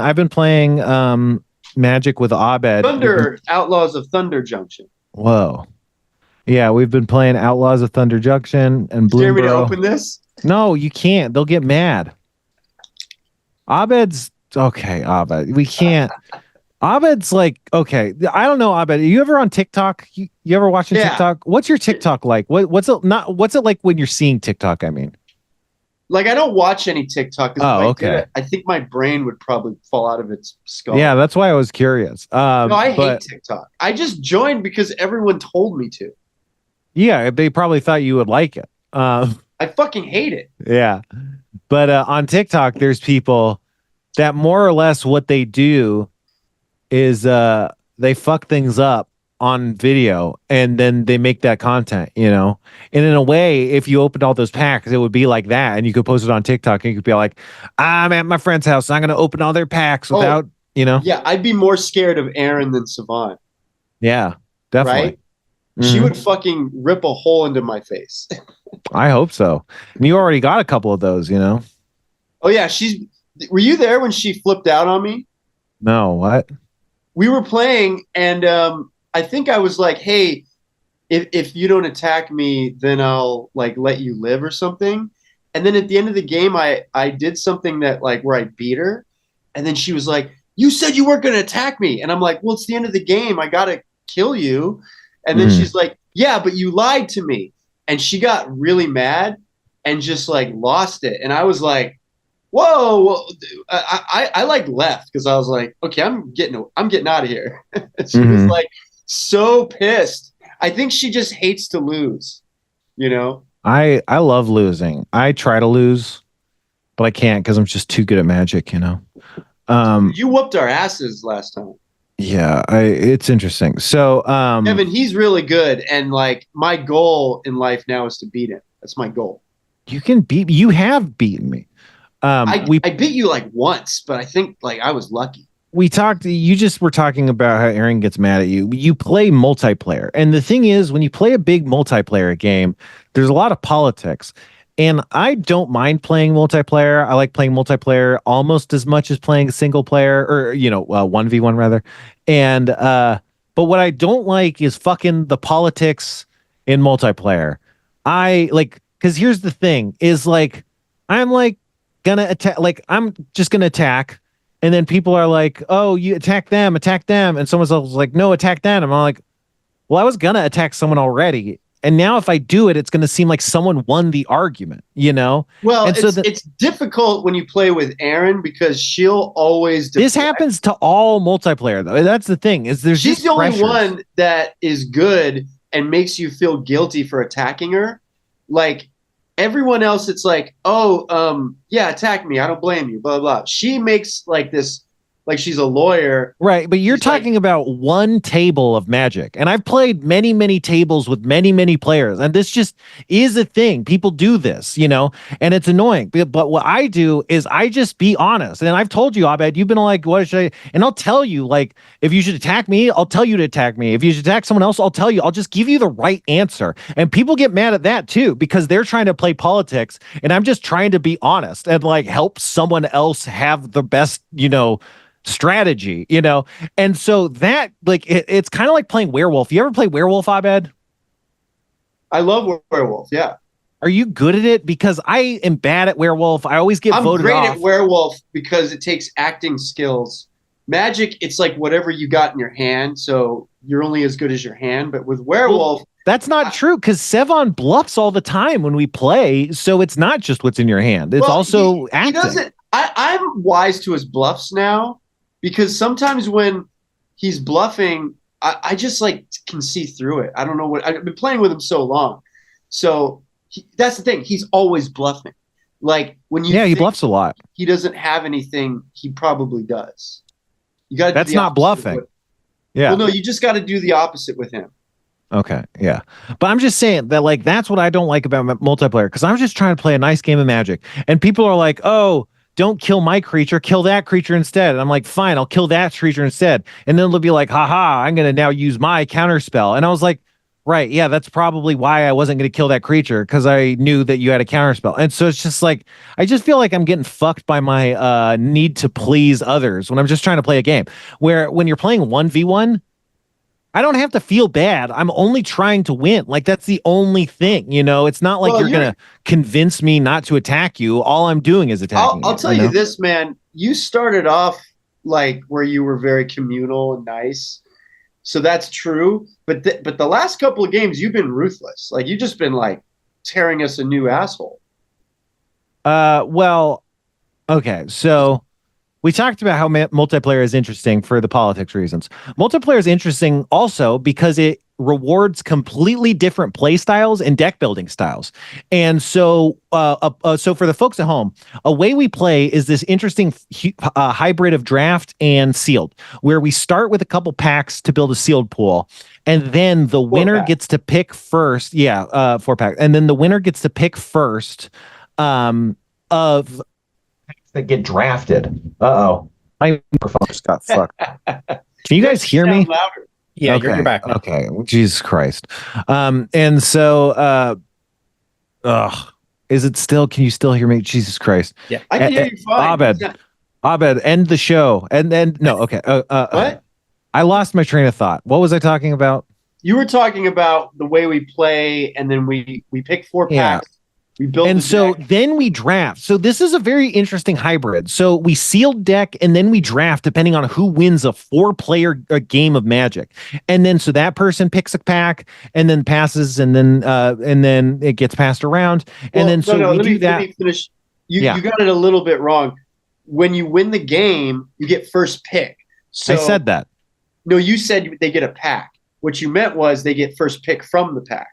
Speaker 6: Magic with Abed.
Speaker 7: Outlaws of Thunder Junction.
Speaker 6: Whoa. Yeah, we've been playing Outlaws of Thunder Junction and Blue.
Speaker 7: Dare me to open this?
Speaker 6: No, you can't. They'll get mad. Abed's okay, Abed. We can't. Abed's like, okay, I don't know, Abed. Are you ever on TikTok? You ever watching TikTok? What's your TikTok like? What's it like when you're seeing TikTok? I mean,
Speaker 7: like, I don't watch any TikTok.
Speaker 6: Oh, okay.
Speaker 7: I think my brain would probably fall out of its skull.
Speaker 6: Yeah, that's why I was curious.
Speaker 7: No, I hate TikTok. I just joined because everyone told me to.
Speaker 6: Yeah, they probably thought you would like it.
Speaker 7: I fucking hate it.
Speaker 6: Yeah, but on TikTok, there's people that more or less what they do is they fuck things up on video and then they make that content, you know. And in a way, if you opened all those packs, it would be like that, and you could post it on TikTok and you could be like, I'm at my friend's house, I'm gonna open all their packs without, you know.
Speaker 7: Yeah, I'd be more scared of Aaron than Savant.
Speaker 6: Yeah, definitely.
Speaker 7: Right? Mm-hmm. She would fucking rip a hole into my face.
Speaker 6: I hope so. And you already got a couple of those, you know.
Speaker 7: Oh yeah, were you there when she flipped out on me?
Speaker 6: No, what?
Speaker 7: We were playing, and I think I was like, hey, if you don't attack me, then I'll like let you live or something. And then at the end of the game, I did something that like where I beat her, and then she was like, you said you weren't going to attack me. And I'm like, well, it's the end of the game. I got to kill you. And then she's like, yeah, but you lied to me. And she got really mad and just like lost it. And I was like, whoa, I like left because I was like, okay, I'm getting out of here. She was like so pissed. I think she just hates to lose, you know?
Speaker 6: I love losing. I try to lose, but I can't because I'm just too good at Magic, you know?
Speaker 7: You whooped our asses last time.
Speaker 6: Yeah, it's interesting. So,
Speaker 7: Kevin, he's really good. And like my goal in life now is to beat him. That's my goal.
Speaker 6: You have beaten me.
Speaker 7: I beat you like once, but I think like I was lucky.
Speaker 6: You just were talking about how Aaron gets mad at you. You play multiplayer. And the thing is, when you play a big multiplayer game, there's a lot of politics. And I don't mind playing multiplayer. I like playing multiplayer almost as much as playing single player or, 1v1 rather. And, but what I don't like is fucking the politics in multiplayer. Cause here's the thing is like, I'm like gonna attack, like, I'm just gonna attack. And then people are like, oh, you attack them. And someone else is like, no, attack them. And I'm like, well, I was gonna attack someone already. And now if I do it, it's going to seem like someone won the argument, you know?
Speaker 7: Well, it's difficult when you play with Aaron because she'll always
Speaker 6: deflect. This happens to all multiplayer, though. That's the thing. She's
Speaker 7: the only one that is good and makes you feel guilty for attacking her. Like everyone else, it's like, yeah, attack me. I don't blame you, blah, blah. She makes like this, like she's a lawyer.
Speaker 6: Right, but you're talking about one table of Magic. And I've played many, many tables with many, many players. And this just is a thing. People do this, you know, and it's annoying. But what I do is I just be honest. And I've told you, Abed, you've been like, what should I? And I'll tell you, like, if you should attack me, I'll tell you to attack me. If you should attack someone else, I'll tell you. I'll just give you the right answer. And people get mad at that too, because they're trying to play politics. And I'm just trying to be honest and like help someone else have the best, strategy, and so that like it's kind of like playing werewolf. You ever play werewolf, Abed?
Speaker 7: I love werewolf. Yeah.
Speaker 6: Are you good at it? Because I am bad at werewolf. I always get
Speaker 7: I'm
Speaker 6: voted
Speaker 7: great
Speaker 6: off.
Speaker 7: at werewolf because it takes acting skills. Magic, it's like whatever you got in your hand, so you're only as good as your hand. But with werewolf,
Speaker 6: That's not true because Sevon bluffs all the time when we play, so it's not just what's in your hand. It's also acting.
Speaker 7: He doesn't. I'm wise to his bluffs now because sometimes when he's bluffing, I just like can see through it. I don't know what I've been playing with him so long, so that's the thing. He's always bluffing. Like when you
Speaker 6: he bluffs a lot.
Speaker 7: He doesn't have anything. He probably does. You got.
Speaker 6: That's not bluffing. Yeah.
Speaker 7: Well, no, you just got to do the opposite with him.
Speaker 6: Okay, yeah. But I'm just saying that, like, that's what I don't like about multiplayer, because I'm just trying to play a nice game of Magic. And people are like, oh, don't kill my creature, kill that creature instead. And I'm like, fine, I'll kill that creature instead. And then they'll be like, haha, I'm going to now use my counter spell. And I was like, right, yeah, that's probably why I wasn't going to kill that creature, because I knew that you had a counter spell. And so it's just like, I just feel like I'm getting fucked by my need to please others when I'm just trying to play a game. Where when you're playing 1v1, I don't have to feel bad. I'm only trying to win. Like, that's the only thing, you know? It's not like you're going to convince me not to attack you. All I'm doing is attacking
Speaker 7: I'll tell you this, man. You started off like where you were very communal and nice. So that's true. But the last couple of games, you've been ruthless. Like, you've just been like tearing us a new asshole.
Speaker 6: Well, okay. So we talked about how multiplayer is interesting for the politics reasons. Multiplayer is interesting also because it rewards completely different play styles and deck building styles. And so, so for the folks at home, a way we play is this interesting hybrid of draft and sealed, where we start with a couple packs to build a sealed pool, and then the winner gets to pick first. Yeah, 4-pack, and then the winner gets to pick first of that get drafted. My microphone just got fucked. Can you guys hear me?
Speaker 7: Louder.
Speaker 5: Yeah,
Speaker 6: okay.
Speaker 5: you're back.
Speaker 6: Okay. Jesus Christ. And so, is it still? Can you still hear me? Jesus Christ.
Speaker 5: Yeah,
Speaker 7: I can hear you fine.
Speaker 6: Abed, end the show. And then no. Okay.
Speaker 7: What?
Speaker 6: I lost my train of thought. What was I talking about?
Speaker 7: You were talking about the way we play, and then we pick 4 packs.
Speaker 6: Yeah.
Speaker 7: We build
Speaker 6: and so
Speaker 7: deck.
Speaker 6: then we draft. So this is a very interesting hybrid. So we sealed deck and then we draft depending on who wins a 4-player game of Magic. And then so that person picks a pack and then passes, and then it gets passed around. And then we do that. Let me
Speaker 7: finish. You got it a little bit wrong. When you win the game, you get first pick. So
Speaker 6: I said that.
Speaker 7: No, you said they get a pack. What you meant was they get first pick from the pack.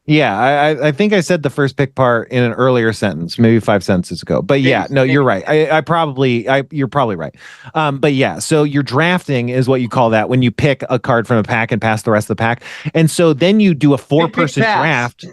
Speaker 6: Yeah, I think I said the first pick part in an earlier sentence, maybe 5 sentences ago. But yeah, no, you're right. You're probably right. But yeah, so your drafting is what you call that when you pick a card from a pack and pass the rest of the pack. And so then you do a 4-person draft.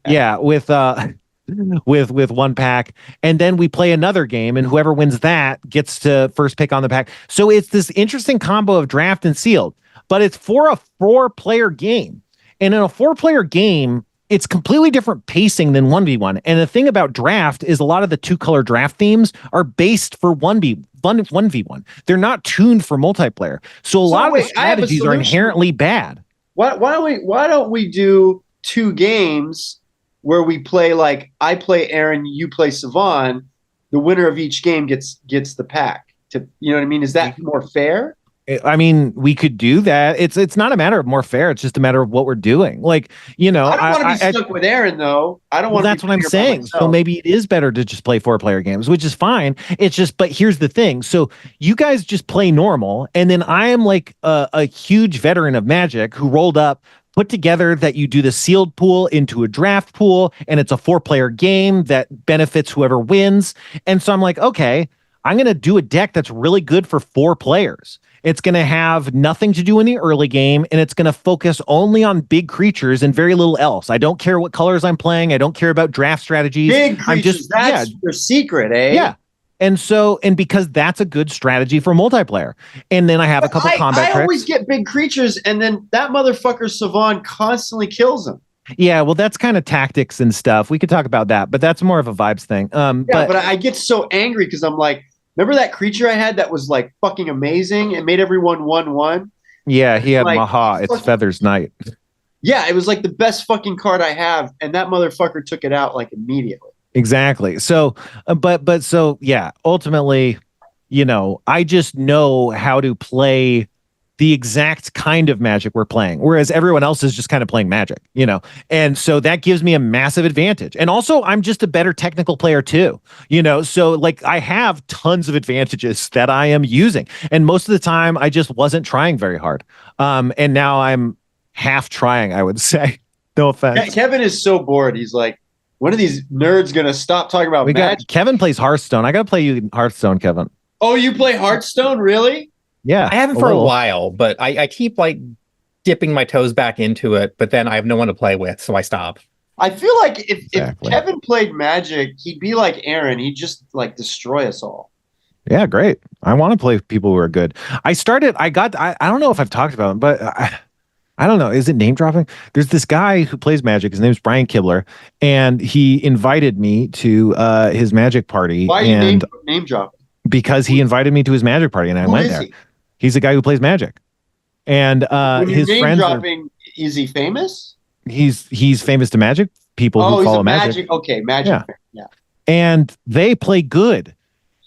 Speaker 6: Yeah, with 1 pack, and then we play another game, and whoever wins that gets to first pick on the pack. So it's this interesting combo of draft and sealed, but it's for a 4-player game. And in a 4-player game, it's completely different pacing than 1v1. And the thing about draft is a lot of the 2-color draft themes are based for 1v1. They're not tuned for multiplayer. So a lot of the strategies are inherently bad.
Speaker 7: Why don't we do 2 games where we play, like, I play Aaron, you play Savon. The winner of each game gets the pack. You know what I mean? Is that more fair?
Speaker 6: I mean, we could do that. It's not a matter of more fair. It's just a matter of what we're doing. Like, you know,
Speaker 7: I don't want to be stuck with Aaron, though. I don't want.
Speaker 6: That's what I'm saying. So maybe it is better to just play 4-player games, which is fine. It's just, but here's the thing. So you guys just play normal, and then I am like a huge veteran of Magic who rolled up, put together that you do the sealed pool into a draft pool, and it's a 4-player game that benefits whoever wins. And so I'm like, okay, I'm going to do a deck that's really good for 4 players. It's going to have nothing to do in the early game, and it's going to focus only on big creatures and very little else. I don't care what colors I'm playing. I don't care about draft strategies.
Speaker 7: Big creatures, that's your secret, eh?
Speaker 6: Yeah. And so, and because that's a good strategy for multiplayer. And then I have a couple combat tricks.
Speaker 7: I always get big creatures, and then that motherfucker Savon constantly kills them.
Speaker 6: Yeah, well, that's kind of tactics and stuff. We could talk about that, but that's more of a vibes thing.
Speaker 7: But I get so angry because I'm like, remember that creature I had that was like fucking amazing? It made everyone 1/1.
Speaker 6: Yeah, he had
Speaker 7: like,
Speaker 6: Maha. It's Feather's Night.
Speaker 7: Yeah, it was like the best fucking card I have, and that motherfucker took it out like immediately.
Speaker 6: Exactly. So, but so yeah, ultimately, I just know how to play the exact kind of Magic we're playing, whereas everyone else is just kind of playing Magic. And so that gives me a massive advantage. And also, I'm just a better technical player too, so like I have tons of advantages that I am using. And most of the time, I just wasn't trying very hard. And now I'm half trying, I would say. No offense.
Speaker 7: Kevin is so bored. He's like, when are these nerds gonna stop talking about Magic?
Speaker 6: Kevin plays Hearthstone. I gotta play you Hearthstone, Kevin.
Speaker 7: Oh, you play Hearthstone, really?
Speaker 6: Yeah,
Speaker 5: I haven't for a while, but I keep like dipping my toes back into it, but then I have no one to play with, so I stop.
Speaker 7: I feel like if Kevin played Magic, he'd be like Aaron. He'd just like destroy us all.
Speaker 6: Yeah, great. I want to play with people who are good. I don't know if I've talked about him, but I don't know. Is it name dropping? There's this guy who plays Magic. His name's Brian Kibler, and he invited me to his Magic party.
Speaker 7: Why are you name dropping?
Speaker 6: Because he invited me to his Magic party, and I went there. He's a guy who plays Magic, and his friends.
Speaker 7: Is he famous?
Speaker 6: He's famous to Magic people who follow Magic.
Speaker 7: Okay, Magic. Yeah.
Speaker 6: And they play good,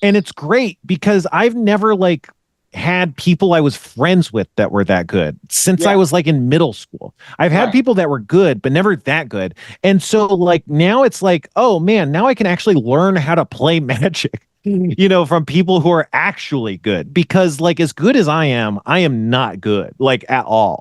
Speaker 6: and it's great because I've never like had people I was friends with that were that good since I was like in middle school. I've had people that were good, but never that good. And so like now it's like, oh man, now I can actually learn how to play Magic. From people who are actually good, because like as good as I am not good like at all.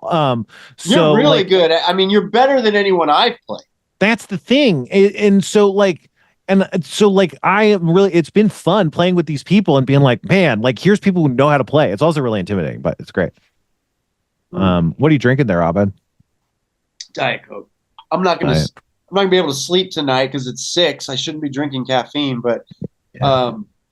Speaker 6: So
Speaker 7: you're really
Speaker 6: like,
Speaker 7: good. I mean, you're better than anyone I've played.
Speaker 6: That's the thing. And so like I am really, it's been fun playing with these people and being like, man, like here's people who know how to play. It's also really intimidating, but it's great. What are you drinking there, Abed?
Speaker 7: Diet Coke. I'm not gonna be able to sleep tonight because it's 6. I shouldn't be drinking caffeine, but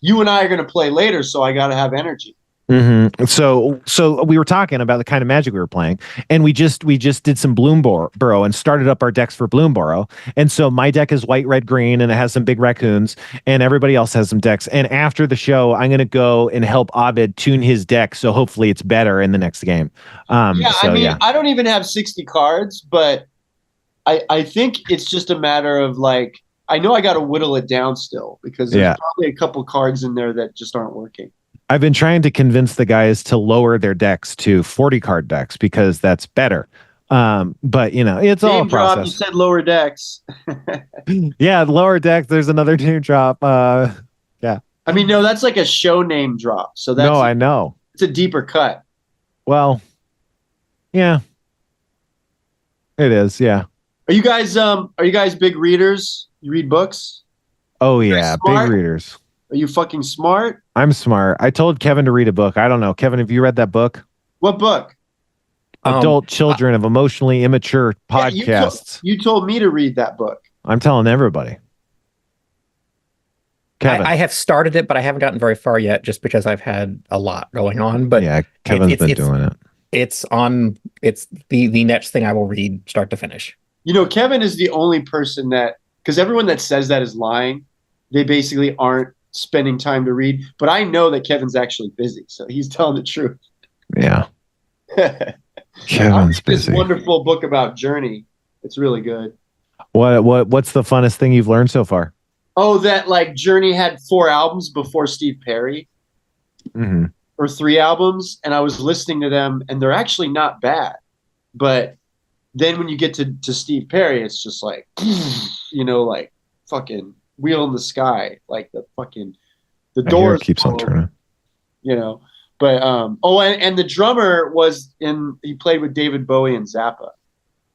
Speaker 7: you and I are going to play later, so I got to have energy.
Speaker 6: Mm-hmm. So we were talking about the kind of Magic we were playing, and we just did some Bloomborough and started up our decks for Bloomborough. And so my deck is white, red, green, and it has some big raccoons, and everybody else has some decks. And after the show, I'm going to go and help Abed tune his deck, so hopefully it's better in the next game.
Speaker 7: I don't even have 60 cards, but I think it's just a matter of like, I know I got to whittle it down still because there's probably a couple cards in there that just aren't working.
Speaker 6: I've been trying to convince the guys to lower their decks to 40 card decks because that's better. But it's all a process.
Speaker 7: You said lower decks.
Speaker 6: Yeah, lower decks. There's another name drop. Yeah.
Speaker 7: I mean, no, that's like a show name drop. So that's
Speaker 6: I know.
Speaker 7: It's a deeper cut.
Speaker 6: Well, yeah. It is, yeah.
Speaker 7: Are you guys big readers? You read books?
Speaker 6: Oh yeah, big readers.
Speaker 7: Are you fucking smart?
Speaker 6: I'm smart. I told Kevin to read a book. I don't know. Kevin, have you read that book?
Speaker 7: What book?
Speaker 6: Adult Children of Emotionally Immature Podcasts.
Speaker 7: You told me to read that book.
Speaker 6: I'm telling everybody. Kevin.
Speaker 5: I have started it, but I haven't gotten very far yet just because I've had a lot going on. But
Speaker 6: yeah, Kevin's been doing it.
Speaker 5: It's the next thing I will read start to finish.
Speaker 7: Kevin is the only person that, because everyone that says that is lying. They basically aren't spending time to read. But I know that Kevin's actually busy, so he's telling the truth.
Speaker 6: Yeah. Kevin's busy.
Speaker 7: This wonderful book about Journey. It's really good.
Speaker 6: What's the funnest thing you've learned so far?
Speaker 7: Oh, that like Journey had 4 albums before Steve Perry.
Speaker 6: Mm-hmm.
Speaker 7: Or 3 albums, and I was listening to them, and they're actually not bad. But then when you get to Steve Perry, it's just like, like fucking Wheel in the Sky, like the doors
Speaker 6: keeps on turning.
Speaker 7: But and the drummer he played with David Bowie and Zappa.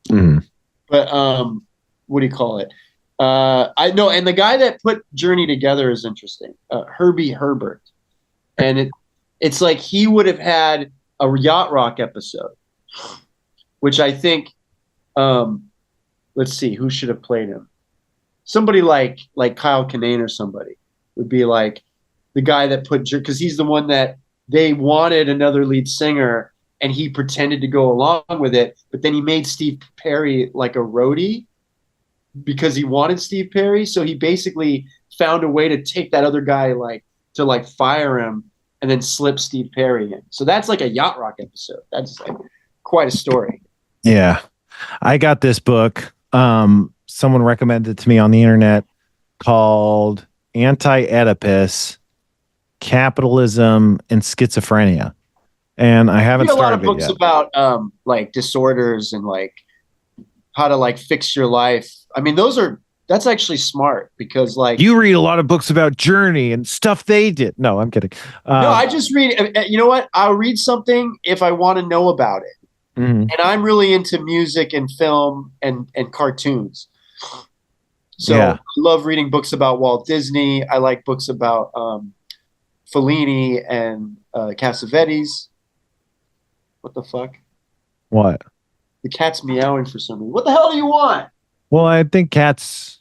Speaker 6: Mm.
Speaker 7: But what do you call it? I know, and the guy that put Journey together is interesting, Herbie Herbert, and it's like he would have had a Yacht Rock episode, which I think, let's see, who should have played him? Somebody like Kyle Kinane or somebody would be like the guy that because he's the one that they wanted another lead singer and he pretended to go along with it, but then he made Steve Perry like a roadie because he wanted Steve Perry. So he basically found a way to take that other guy to fire him and then slip Steve Perry in. So that's like a Yacht Rock episode. That's like quite a story.
Speaker 6: Yeah. I got this book. Someone recommended it to me on the internet called Anti-Oedipus, Capitalism and Schizophrenia. And I haven't
Speaker 7: Read a lot
Speaker 6: started
Speaker 7: of books
Speaker 6: it yet.
Speaker 7: about like disorders and like how to like fix your life. I mean, that's actually smart because like
Speaker 6: You read a lot of books about Journey and stuff they did. No, I'm kidding.
Speaker 7: no, I just read. You know what? I'll read something if I want to know about it.
Speaker 6: Mhm.
Speaker 7: And I'm really into music and film and cartoons. So
Speaker 6: Yeah.
Speaker 7: I love reading books about Walt Disney. I like books about Fellini and Cassavetes. What the fuck?
Speaker 6: What?
Speaker 7: The cat's meowing for some reason. What the hell do you want?
Speaker 6: Well, I think cats.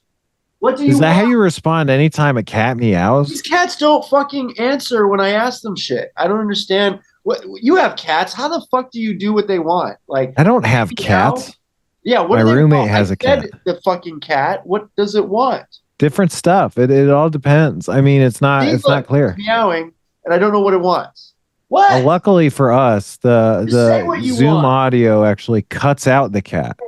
Speaker 7: What do you
Speaker 6: Is that
Speaker 7: want?
Speaker 6: how you respond anytime a cat meows?
Speaker 7: These cats don't fucking answer when I ask them shit. I don't understand. What you have cats? How the fuck do you do what they want? Like
Speaker 6: I don't have
Speaker 7: meow?
Speaker 6: cats.
Speaker 7: Yeah, what
Speaker 6: My
Speaker 7: do they
Speaker 6: roommate
Speaker 7: want?
Speaker 6: has
Speaker 7: I
Speaker 6: a cat.
Speaker 7: fed the fucking cat. What does it want?
Speaker 6: Different stuff. It all depends. I mean, it's not
Speaker 7: See,
Speaker 6: not
Speaker 7: look,
Speaker 6: clear.
Speaker 7: it's meowing, and I don't know what it wants. What?
Speaker 6: Luckily for us,
Speaker 7: Just say
Speaker 6: the
Speaker 7: what you
Speaker 6: Zoom
Speaker 7: want.
Speaker 6: audio actually cuts out the cat,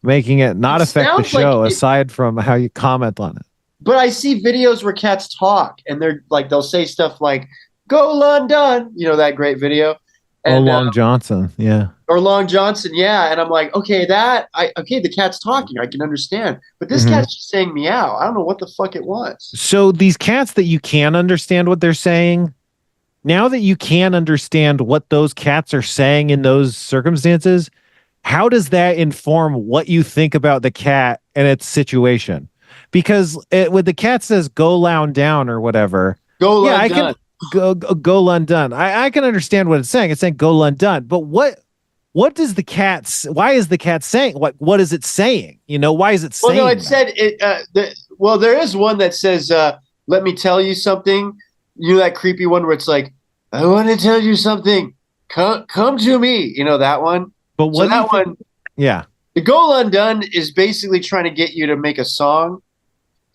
Speaker 6: making it not
Speaker 7: It
Speaker 6: affect the
Speaker 7: sounds like
Speaker 6: show
Speaker 7: it-
Speaker 6: aside from how you comment on it.
Speaker 7: But I see videos where cats talk, and they're like, they'll say stuff like "Go London," you know that great video, and
Speaker 6: Long Johnson, yeah.
Speaker 7: or Long Johnson, yeah. And I'm like, okay, the cat's talking, I can understand, but this
Speaker 6: Mhm.
Speaker 7: cat's just saying meow. I don't know what the fuck it wants.
Speaker 6: So these cats that you can understand what they're saying, now that you can understand what those cats are saying in those circumstances, how does that inform what you think about the cat and its situation? Because when the cat says "go lounge down" or whatever,
Speaker 7: Go
Speaker 6: yeah,
Speaker 7: London.
Speaker 6: I can go London. I can understand what it's saying. It's saying "go London," but what does the cat? Why is the cat saying what is it saying? You know, why is it
Speaker 7: Well,
Speaker 6: saying?
Speaker 7: no, it
Speaker 6: that?
Speaker 7: said it. Well, there is one that says, "Let me tell you something." You know that creepy one where it's like, "I want to tell you something. Come to me." You know that one.
Speaker 6: But
Speaker 7: So
Speaker 6: what do you
Speaker 7: that
Speaker 6: think-
Speaker 7: one,
Speaker 6: Yeah.
Speaker 7: the Go Undone is basically trying to get you to make a song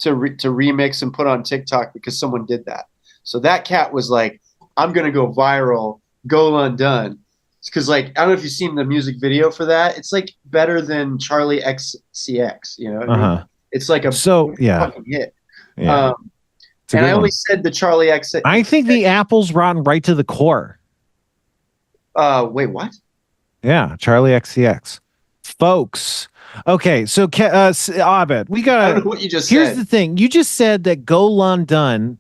Speaker 7: to remix and put on TikTok because someone did that. So that cat was like, "I'm gonna go viral. Go Undone." Because like I don't know if you've seen the music video for that. It's like better than Charlie XCX. You know what I mean?
Speaker 6: Uh-huh.
Speaker 7: It's like a
Speaker 6: So yeah.
Speaker 7: fucking hit.
Speaker 6: Yeah. It's a
Speaker 7: And
Speaker 6: good
Speaker 7: I
Speaker 6: one.
Speaker 7: only said the Charlie X.
Speaker 6: I think the apple's rotten right to the core.
Speaker 7: Wait, what?
Speaker 6: Yeah, Charlie XCX. Folks. Okay, so Abed, we
Speaker 7: I don't
Speaker 6: got
Speaker 7: know
Speaker 6: to
Speaker 7: what you just
Speaker 6: here's
Speaker 7: said.
Speaker 6: the thing. You just said that Go London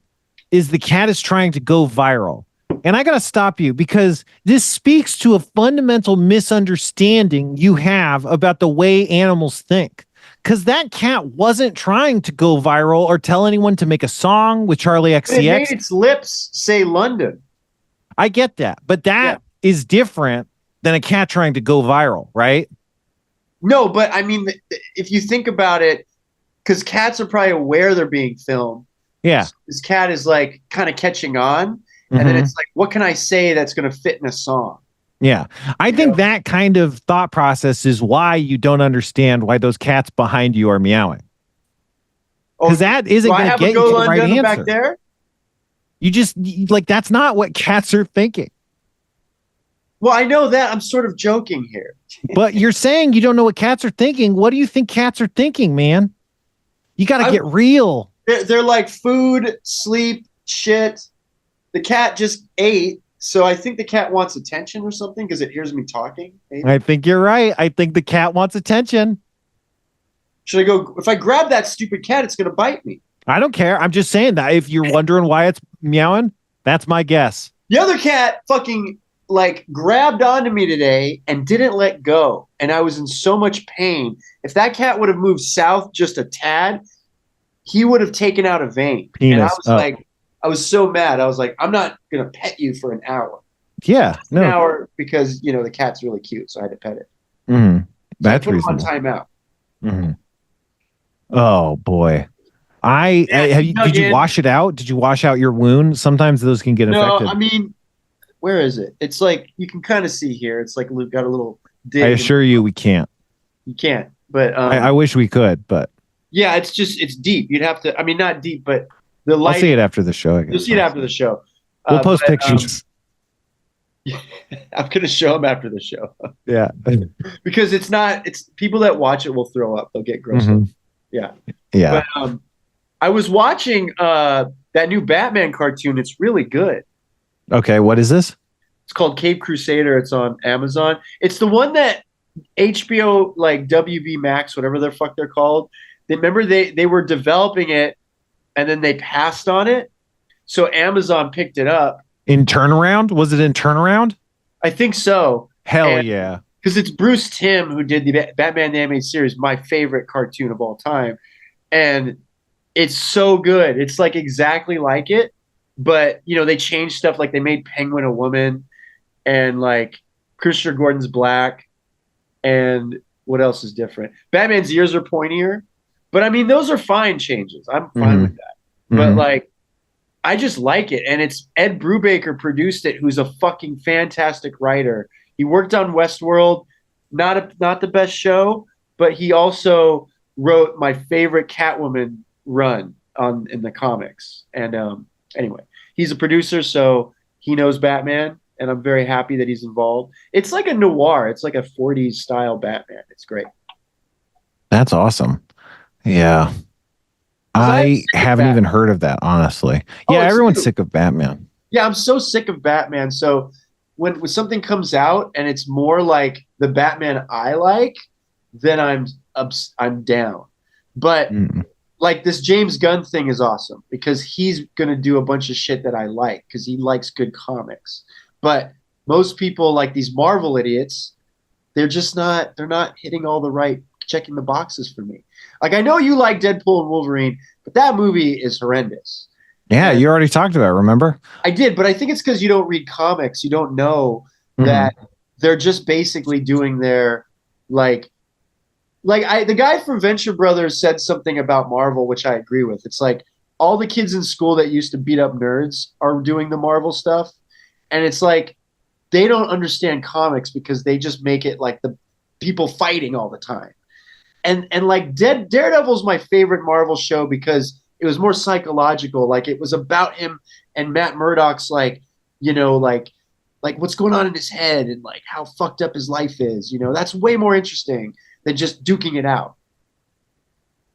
Speaker 6: is the cat is trying to go viral. And I got to stop you because this speaks to a fundamental misunderstanding you have about the way animals think. Because that cat wasn't trying to go viral or tell anyone to make a song with Charlie
Speaker 7: But it made
Speaker 6: XCX.
Speaker 7: its lips say London.
Speaker 6: I get that, but that is different than a cat trying to go viral, right?
Speaker 7: No, but I mean, if you think about it, because cats are probably aware they're being filmed.
Speaker 6: Yeah.
Speaker 7: So this cat is like kind of catching on. And then
Speaker 6: Mhm.
Speaker 7: it's like, what can I say that's going to fit in a song?
Speaker 6: Yeah. I think that kind of thought process is why you don't understand why those cats behind you are meowing. Because that isn't
Speaker 7: Do I
Speaker 6: going to
Speaker 7: have
Speaker 6: get
Speaker 7: a
Speaker 6: you
Speaker 7: Go
Speaker 6: to the right
Speaker 7: London
Speaker 6: answer.
Speaker 7: back there?
Speaker 6: You just like that's not what cats are thinking.
Speaker 7: Well, I know that. I'm sort of joking here.
Speaker 6: But you're saying you don't know what cats are thinking. What do you think cats are thinking, man? You got to get real.
Speaker 7: They're like food, sleep, shit. The cat just ate, so I think the cat wants attention or something because it hears me talking. Maybe.
Speaker 6: I think you're right. I think the cat wants attention.
Speaker 7: Should I go? If I grab that stupid cat, it's going to bite me.
Speaker 6: I don't care. I'm just saying that if you're wondering why it's meowing, that's my guess.
Speaker 7: The other cat fucking like grabbed onto me today and didn't let go, and I was in so much pain. If that cat would have moved south just a tad, he would have taken out a vein. And I
Speaker 6: Penis.
Speaker 7: was like, I was so mad. I was like, I'm not going to pet you for an hour.
Speaker 6: Yeah. No.
Speaker 7: An hour because, you know, the cat's really cute, so I had to pet it.
Speaker 6: Mhm.
Speaker 7: So
Speaker 6: That's
Speaker 7: I put him on
Speaker 6: reasonable.
Speaker 7: timeout.
Speaker 6: Mhm. Oh boy. Did you wash it out? Did you wash out your wound? Sometimes those can get
Speaker 7: No,
Speaker 6: affected.
Speaker 7: I mean, where is it? It's like you can kind of see here. It's like got a little dig.
Speaker 6: I assure you we can't.
Speaker 7: You can't, but
Speaker 6: I wish we could, but
Speaker 7: yeah, it's deep. You'd have to. I mean, not deep, but the
Speaker 6: I'll
Speaker 7: light.
Speaker 6: see it after the show. I guess.
Speaker 7: You'll see it after the show.
Speaker 6: We'll post
Speaker 7: but,
Speaker 6: pictures.
Speaker 7: I'm gonna show him after the show
Speaker 6: Yeah.
Speaker 7: because it's people that watch it will throw up. They'll get grossed
Speaker 6: Mhm.
Speaker 7: up. Yeah.
Speaker 6: Yeah.
Speaker 7: But I was watching that new Batman cartoon. It's really good.
Speaker 6: Okay. What is this?
Speaker 7: It's called Cape Crusader. It's on Amazon. It's the one that HBO, like WB Max, whatever the fuck they're called. Remember they were developing it and then they passed on it. So Amazon picked it up.
Speaker 6: In Turnaround? Was it in Turnaround?
Speaker 7: I think so.
Speaker 6: Hell yeah.
Speaker 7: Because it's Bruce Timm who did the Batman the Animated Series, my favorite cartoon of all time. And it's so good. It's like exactly like it. But, you know, they changed stuff. Like they made Penguin a woman and like Christopher Gordon's black. And what else is different? Batman's ears are pointier. But I mean, those are fine changes. I'm fine with that. But like, I just like it. And it's Ed Brubaker produced it, who's a fucking fantastic writer. He worked on Westworld, not the best show, but he also wrote my favorite Catwoman run in the comics. And anyway, he's a producer, so he knows Batman, and I'm very happy that he's involved. It's like a noir. It's like a 40s style Batman. It's great.
Speaker 6: That's awesome. Yeah. I haven't even heard of that, honestly.
Speaker 7: Oh,
Speaker 6: Yeah, everyone's
Speaker 7: new.
Speaker 6: sick of Batman.
Speaker 7: Yeah, I'm so sick of Batman. So when something comes out and it's more like the Batman I like, then I'm down. But like this James Gunn thing is awesome because he's gonna do a bunch of shit that I like because he likes good comics. But most people, like these Marvel idiots, they're not hitting all the right, checking the boxes for me. Like I know you like Deadpool and Wolverine, but that movie is horrendous.
Speaker 6: Yeah, you already talked about it, remember?
Speaker 7: I did, but I think it's because you don't read comics. You don't know that they're just basically doing their the guy from Venture Brothers said something about Marvel, which I agree with. It's like all the kids in school that used to beat up nerds are doing the Marvel stuff. And it's like they don't understand comics because they just make it like the people fighting all the time. And like Daredevil's my favorite Marvel show because it was more psychological. Like it was about him and Matt Murdock's like what's going on in his head and like how fucked up his life is. You know, that's way more interesting than just duking it out.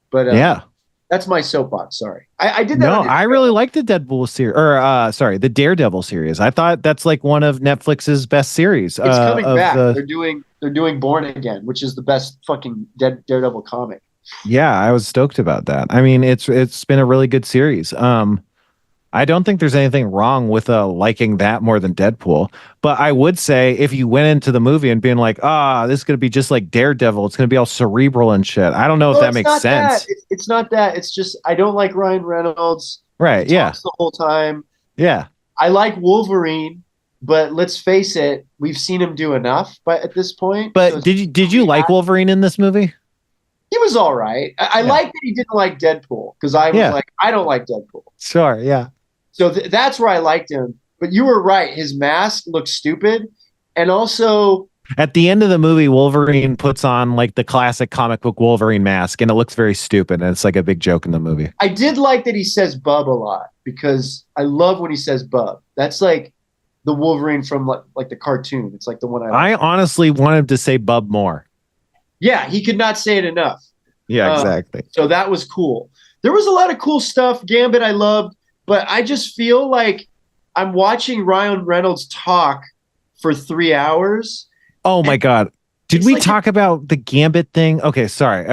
Speaker 7: But
Speaker 6: yeah,
Speaker 7: that's my soapbox. Sorry, I did that.
Speaker 6: No, I really like the Deadpool series, or the Daredevil series. I thought that's like one of Netflix's best series.
Speaker 7: It's coming back. They're doing Born Again, which is the best fucking Daredevil comic.
Speaker 6: Yeah, I was stoked about that. I mean, it's been a really good series. I don't think there's anything wrong with liking that more than Deadpool. But I would say if you went into the movie and being like, this is going to be just like Daredevil, it's going to be all cerebral and shit. I don't know if that makes sense.
Speaker 7: It's not that. It's just I don't like Ryan Reynolds.
Speaker 6: Right.
Speaker 7: He
Speaker 6: Yeah.
Speaker 7: talks the whole time.
Speaker 6: Yeah.
Speaker 7: I like Wolverine, but let's face it, we've seen him do enough. But at this point,
Speaker 6: But
Speaker 7: so
Speaker 6: did you like Wolverine in this movie?
Speaker 7: He was all right. I like that he didn't like Deadpool because I was like, I don't like Deadpool.
Speaker 6: Sure. Yeah.
Speaker 7: So that's where I liked him. But you were right. His mask looks stupid. And also,
Speaker 6: at the end of the movie, Wolverine puts on like the classic comic book Wolverine mask, and it looks very stupid. And it's like a big joke in the movie.
Speaker 7: I did like that he says bub a lot because I love when he says bub. That's like the Wolverine from like the cartoon. It's like the one
Speaker 6: I honestly wanted to say bub more.
Speaker 7: Yeah, he could not say it enough.
Speaker 6: Yeah, exactly.
Speaker 7: So that was cool. There was a lot of cool stuff. Gambit I loved, but I just feel like I'm watching Ryan Reynolds talk for 3 hours.
Speaker 6: Oh my God. Did we talk about the Gambit thing? Okay, sorry.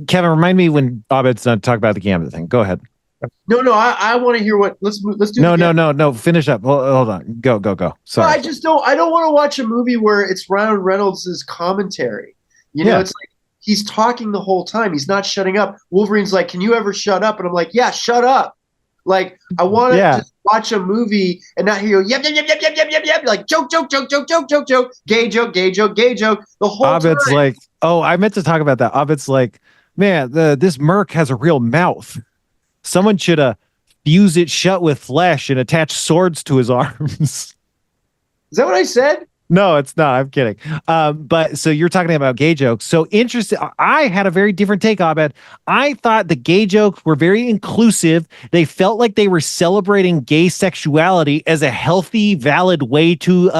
Speaker 6: Kevin, remind me when Abed's done talk about the Gambit thing. Go ahead.
Speaker 7: No, I want to hear what let's do.
Speaker 6: No. Finish up. Hold on. Go. Sorry.
Speaker 7: No, I don't want to watch a movie where it's Ryan Reynolds' commentary. You know, it's like he's talking the whole time. He's not shutting up. Wolverine's like, "Can you ever shut up?" And I'm like, "Yeah, shut up." Like, I want to just watch a movie and not hear yep, like joke, gay joke. The whole
Speaker 6: Abed's
Speaker 7: time.
Speaker 6: like, oh, I meant to talk about that. Abed's like, man, this Merc has a real mouth. Someone should fuse it shut with flesh and attach swords to his arms.
Speaker 7: Is that what I said?
Speaker 6: No, it's not. I'm kidding. But so you're talking about gay jokes. So interesting. I had a very different take, Abed. I thought the gay jokes were very inclusive. They felt like they were celebrating gay sexuality as a healthy, valid way to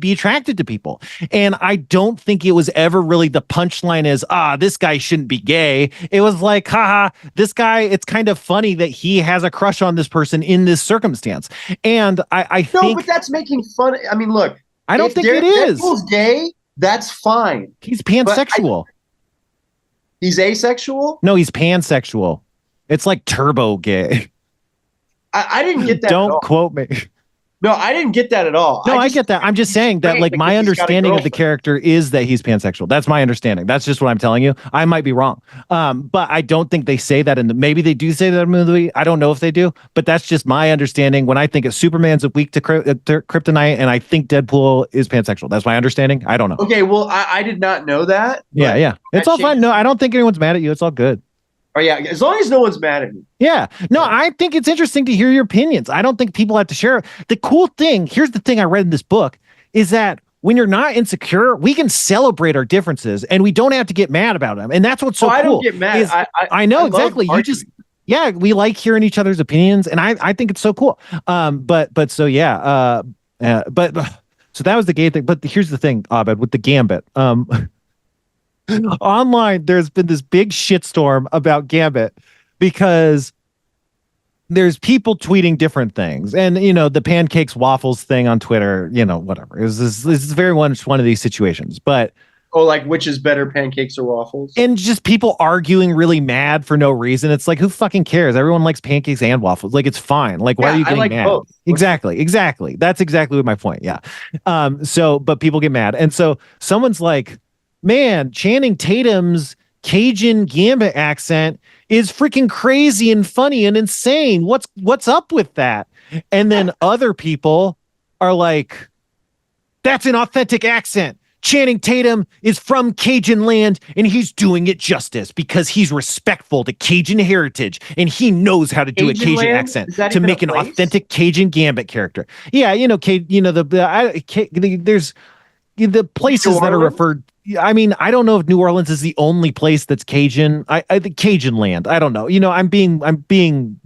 Speaker 6: be attracted to people. And I don't think it was ever really the punchline is, this guy shouldn't be gay. It was like, haha, this guy, it's kind of funny that he has a crush on this person in this circumstance. And I think.
Speaker 7: No, but that's making fun. I mean, look.
Speaker 6: I don't think it is.
Speaker 7: Deadpool's gay, that's fine.
Speaker 6: He's pansexual.
Speaker 7: He's asexual?
Speaker 6: No, he's pansexual. It's like turbo gay.
Speaker 7: I didn't get that.
Speaker 6: Don't quote me.
Speaker 7: No, I didn't get that at all.
Speaker 6: No, I get that. I'm just saying that, like, my understanding of the character is that he's pansexual. That's my understanding. That's just what I'm telling you. I might be wrong. But I don't think they say that maybe they do say that in the movie. I don't know if they do, but that's just my understanding. When I think of Superman's weak to kryptonite, and I think Deadpool is pansexual. That's my understanding. I don't know.
Speaker 7: Okay, well, I did not know that.
Speaker 6: Yeah. It's all fine. No, I don't think anyone's mad at you. It's all good.
Speaker 7: Oh, yeah, as long as no one's mad at me.
Speaker 6: Yeah. No, I think it's interesting to hear your opinions. I don't think people have to share. The cool thing, here's the thing I read in this book, is that when you're not insecure, we can celebrate our differences and we don't have to get mad about them. And that's what's so cool.
Speaker 7: I don't get mad.
Speaker 6: I know, exactly. You just, we like hearing each other's opinions. And I think it's so cool. But so that was the gay thing. But here's the thing, Abed, with the Gambit. Online, there's been this big shitstorm about Gambit because there's people tweeting different things, and the pancakes waffles thing on Twitter, whatever. This is very much one of these situations, but
Speaker 7: like which is better, pancakes or waffles? And
Speaker 6: just people arguing really mad for no reason. It's like, who fucking cares? Everyone likes pancakes and waffles. Like, it's fine. Like, why are you getting mad? Both. Exactly. That's exactly my point. Yeah. But people get mad, and so someone's like, man, Channing Tatum's Cajun Gambit accent is freaking crazy and funny and insane. What's up with that? And then other people are like, that's an authentic accent. Channing Tatum is from Cajun land and he's doing it justice because he's respectful to Cajun heritage and he knows how to do a Cajun accent to make an authentic Cajun Gambit character. Yeah, there's the places that are referred. I mean, I don't know if New Orleans is the only place that's Cajun. I think Cajun land. I don't know. I'm being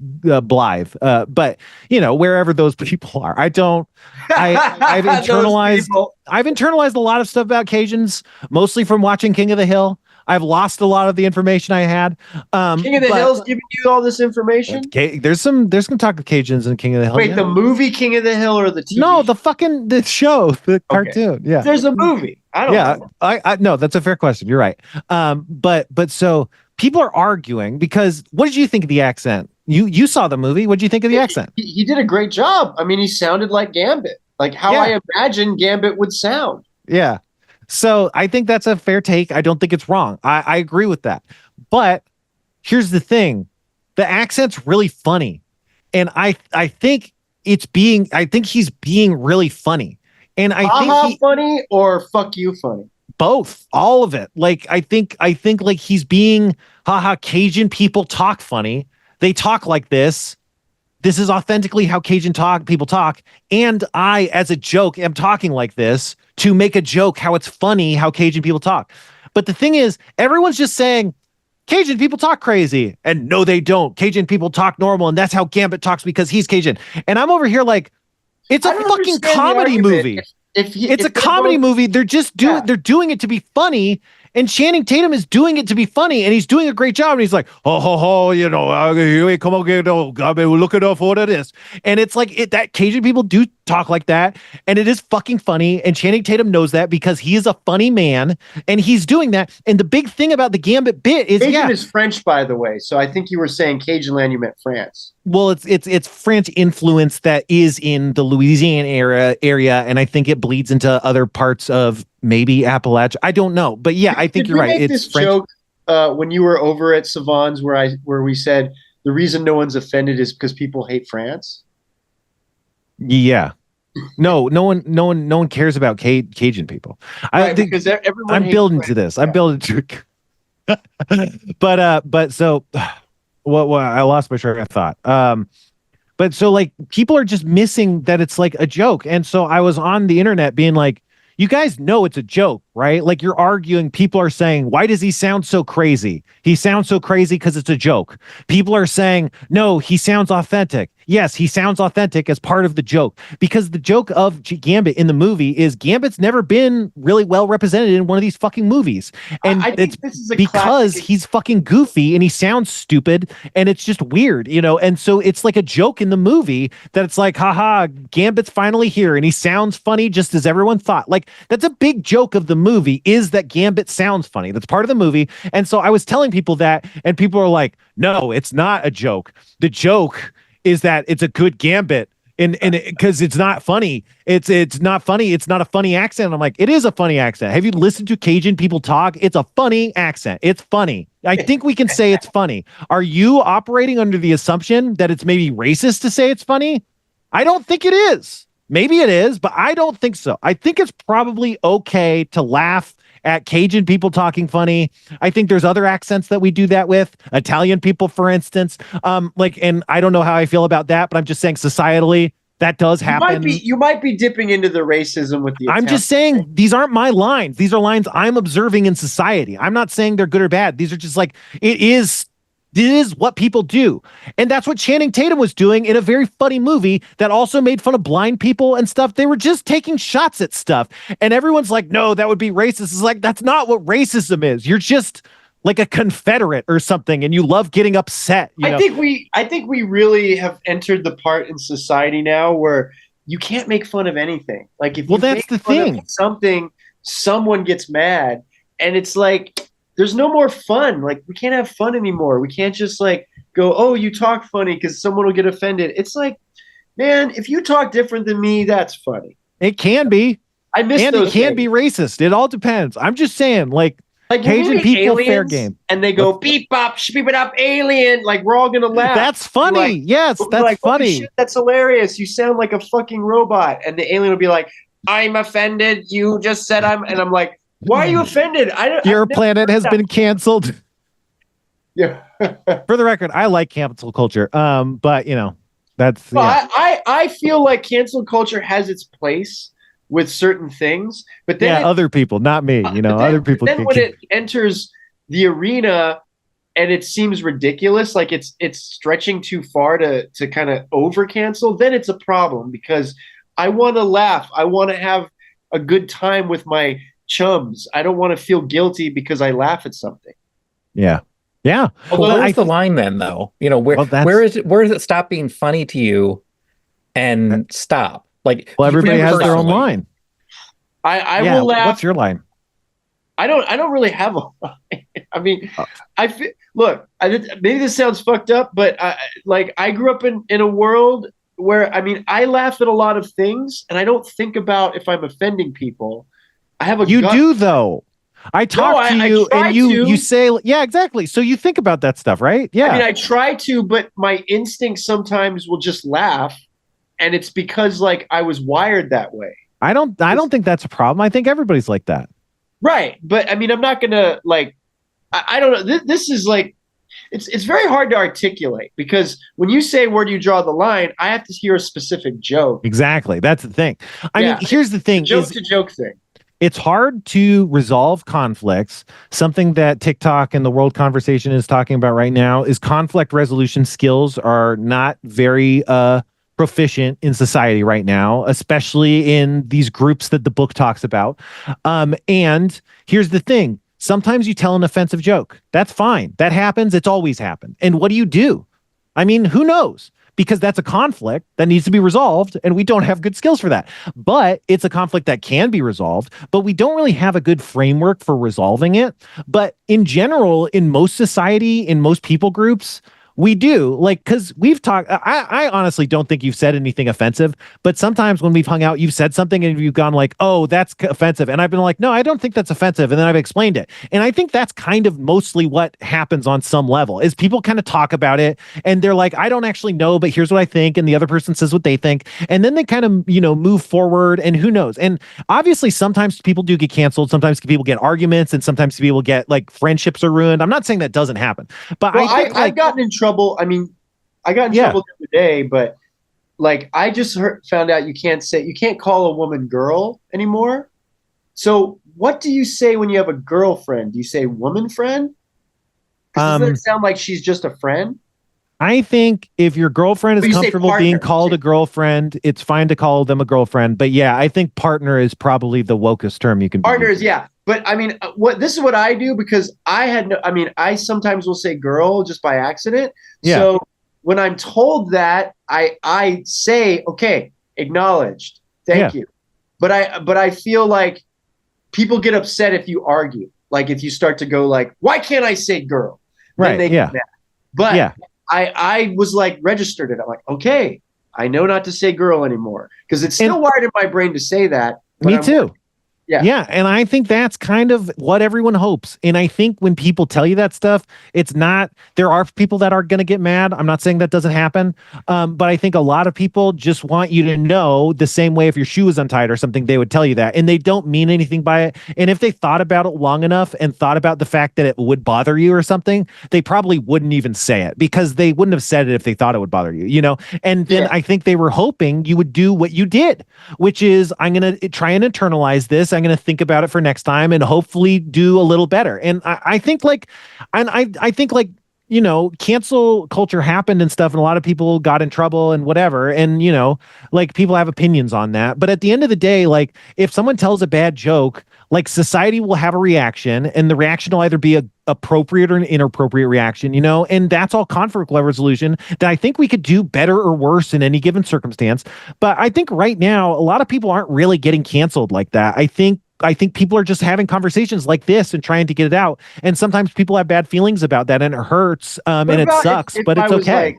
Speaker 6: blithe. But wherever those people are, I've internalized a lot of stuff about Cajuns, mostly from watching King of the Hill. I've lost a lot of the information I had.
Speaker 7: King of the Hill's giving you all this information?
Speaker 6: There's some talk of Cajuns in King of the Hill.
Speaker 7: Wait, the movie King of the Hill or the TV?
Speaker 6: No, the show, the cartoon. Yeah.
Speaker 7: There's a movie. I don't know.
Speaker 6: I no, that's a fair question. You're right. But so people are arguing because what did you think of the accent? You saw the movie. What did you think of the accent?
Speaker 7: He did a great job. I mean, he sounded like Gambit, like how I imagine Gambit would sound.
Speaker 6: Yeah. So I think that's a fair take. I don't think it's wrong. I agree with that. But here's the thing. The accent's really funny. And I think he's being really funny. And I think
Speaker 7: funny or fuck you funny?
Speaker 6: Both. All of it. Like I think like he's being Cajun people talk funny. They talk like this. This is authentically how Cajun people talk. And I, as a joke, am talking like this to make a joke how it's funny how Cajun people talk. But the thing is, everyone's just saying Cajun people talk crazy. And no, they don't. Cajun people talk normal. And that's how Gambit talks because he's Cajun. And I'm over here like, it's a fucking comedy movie. It's a comedy movie. They're just they're doing it to be funny. And Channing Tatum is doing it to be funny, and he's doing a great job. And he's like, come on, look at what it is. And it's like that Cajun people do talk like that, and it is fucking funny. And Channing Tatum knows that because he is a funny man, and he's doing that. And the big thing about the Gambit bit is
Speaker 7: Cajun is French, by the way. So I think you were saying Cajun land, you meant France.
Speaker 6: Well, it's French influence that is in the Louisiana area, and I think it bleeds into other parts of maybe Appalachia. I don't know, but yeah, I think you're right.
Speaker 7: It's this French. Joke when you were over at Savant's where we said the reason no one's offended is because people hate France.
Speaker 6: Yeah, no one cares about Cajun people. I think because everyone. I'm building to this. I'm building to. But so. Well, I lost my train of thought. But so like people are just missing that it's like a joke. And so I was on the internet being like, you guys know it's a joke, right? Like you're arguing, people are saying, why does he sound so crazy? He sounds so crazy because it's a joke. People are saying, no, he sounds authentic. Yes, he sounds authentic as part of the joke, because the joke of Gambit in the movie is Gambit's never been really well represented in one of these fucking movies. And
Speaker 7: I think
Speaker 6: it's
Speaker 7: this is a
Speaker 6: because
Speaker 7: classic.
Speaker 6: he's fucking goofy and he sounds stupid and it's just weird, you know? And so it's like a joke in the movie that it's like, haha, Gambit's finally here and he sounds funny just as everyone thought. Like that's a big joke of the movie, is that Gambit sounds funny. That's part of the movie. And so I was telling people that, and people are like, no, it's not a joke. The joke is that it's a good Gambit. And because it's not funny, it's not funny. It's not a funny accent. I'm like, it is a funny accent. Have you listened to Cajun people talk? It's a funny accent. It's funny. I think we can say it's funny. Are you operating under the assumption that it's maybe racist to say it's funny? I don't think it is. Maybe it is, but I don't think so. I think it's probably okay to laugh at Cajun people talking funny. I think there's other accents that we do that with. Italian people, for instance. And I don't know how I feel about that, but I'm just saying societally that does happen.
Speaker 7: You might be dipping into the racism with the
Speaker 6: I'm just saying these aren't my lines. These are lines I'm observing in society. I'm not saying they're good or bad. These are just like, it is what people do. And that's what Channing Tatum was doing in a very funny movie that also made fun of blind people and stuff. They were just taking shots at stuff. And everyone's like, no, that would be racist. It's like, that's not what racism is. You're just like a Confederate or something, and you love getting upset.
Speaker 7: I think we really have entered the part in society now where you can't make fun of anything. Like if
Speaker 6: that's the thing.
Speaker 7: Something, someone gets mad, and it's like, there's no more fun. Like we can't have fun anymore. We can't just like go, oh, you talk funny because someone will get offended. It's like, man, if you talk different than me, that's funny.
Speaker 6: It can be.
Speaker 7: I miss
Speaker 6: and
Speaker 7: those
Speaker 6: it can
Speaker 7: days.
Speaker 6: be racist. It all depends. I'm just saying, like Cajun people, fair game.
Speaker 7: And they go beep bop, beep it up, alien. Like we're all gonna laugh.
Speaker 6: That's funny.
Speaker 7: Like,
Speaker 6: yes, that's
Speaker 7: like,
Speaker 6: funny.
Speaker 7: Shit, that's hilarious. You sound like a fucking robot. And the alien will be like, I'm offended. You just said I'm, and I'm like, why are you offended?
Speaker 6: Your planet has been canceled.
Speaker 7: Yeah.
Speaker 6: For the record, I like cancel culture. But you know, that's
Speaker 7: well, yeah. I feel like cancel culture has its place with certain things, but then
Speaker 6: other people, not me. You know, other people.
Speaker 7: Then when it enters the arena and it seems ridiculous, like it's stretching too far to kind of over cancel, then it's a problem because I want to laugh. I want to have a good time with my chums. I don't want to feel guilty because I laugh at something.
Speaker 6: Yeah. Yeah.
Speaker 5: Well, where's the line then, though? You know, where does it stop being funny to you and stop? Like,
Speaker 6: well, everybody has their own line.
Speaker 7: I will laugh.
Speaker 6: What's your line?
Speaker 7: I don't really have a line. I mean, maybe this sounds fucked up, but I grew up in a world where, I mean, I laugh at a lot of things and I don't think about if I'm offending people. I have a
Speaker 6: You do though. I talk to you and you say, yeah, exactly. So you think about that stuff, right? Yeah.
Speaker 7: I mean, I try to, but my instinct sometimes will just laugh. And it's because like I was wired that way.
Speaker 6: I don't think that's a problem. I think everybody's like that.
Speaker 7: Right. But I mean, I'm not going to like, I don't know. This is like, it's very hard to articulate because when you say, where do you draw the line? I have to hear a specific joke.
Speaker 6: Exactly. That's the thing. I mean, here's the thing.
Speaker 7: Joke to joke thing.
Speaker 6: It's hard to resolve conflicts. Something that TikTok and the world conversation is talking about right now is conflict resolution skills are not very proficient in society right now, especially in these groups that the book talks about. And here's the thing. Sometimes you tell an offensive joke. That's fine. That happens. It's always happened. And what do you do? I mean, who knows? Because that's a conflict that needs to be resolved, and we don't have good skills for that. But it's a conflict that can be resolved, but we don't really have a good framework for resolving it. But in general, in most society, in most people groups, we do, like, because we've talked, I honestly don't think you've said anything offensive, but sometimes when we've hung out, you've said something and you've gone like, oh, that's offensive. And I've been like, no, I don't think that's offensive. And then I've explained it. And I think that's kind of mostly what happens on some level is people kind of talk about it and they're like, I don't actually know, but here's what I think. And the other person says what they think. And then they kind of, move forward and who knows. And obviously sometimes people do get canceled. Sometimes people get arguments and sometimes people get like friendships are ruined. I'm not saying that doesn't happen, but
Speaker 7: I've gotten in trouble. I mean, I got in trouble the other day, but like I just found out you can't call a woman girl anymore. So what do you say when you have a girlfriend? Do you say woman friend? Because doesn't it sound like she's just a friend?
Speaker 6: I think if your girlfriend
Speaker 7: But
Speaker 6: is
Speaker 7: you say
Speaker 6: comfortable
Speaker 7: partner.
Speaker 6: being called a girlfriend, it's fine to call them a girlfriend. But yeah, I think partner is probably the wokest term you can be
Speaker 7: Partners,
Speaker 6: using.
Speaker 7: yeah. But I mean, this is what I do because I sometimes will say girl just by accident.
Speaker 6: Yeah.
Speaker 7: So when I'm told that, I say, okay, acknowledged. Thank you. But I feel like people get upset if you argue. Like if you start to go like, why can't I say girl? Then they get mad. But I was like registered it. I'm like, okay, I know not to say girl anymore because it's still wired in my brain to say that.
Speaker 6: Me too.
Speaker 7: Yeah.
Speaker 6: Yeah. And I think that's kind of what everyone hopes. And I think when people tell you that stuff, it's not, there are people that are going to get mad. I'm not saying that doesn't happen. But I think a lot of people just want you to know the same way if your shoe is untied or something, they would tell you that. And they don't mean anything by it. And if they thought about it long enough and thought about the fact that it would bother you or something, they probably wouldn't even say it because they wouldn't have said it if they thought it would bother you, you know? And then I think they were hoping you would do what you did, which is I'm going to try and internalize this. I'm going to think about it for next time and hopefully do a little better. And I think like, you know, cancel culture happened and stuff, and a lot of people got in trouble and whatever. And, you know, like people have opinions on that. But at the end of the day, like if someone tells a bad joke, like society will have a reaction, and the reaction will either be a appropriate or an inappropriate reaction, you know, and that's all conflict resolution that I think we could do better or worse in any given circumstance. But I think right now, a lot of people aren't really getting canceled like that. I think people are just having conversations like this and trying to get it out. And sometimes people have bad feelings about that, and it hurts, and it sucks, but it's okay.
Speaker 7: Like,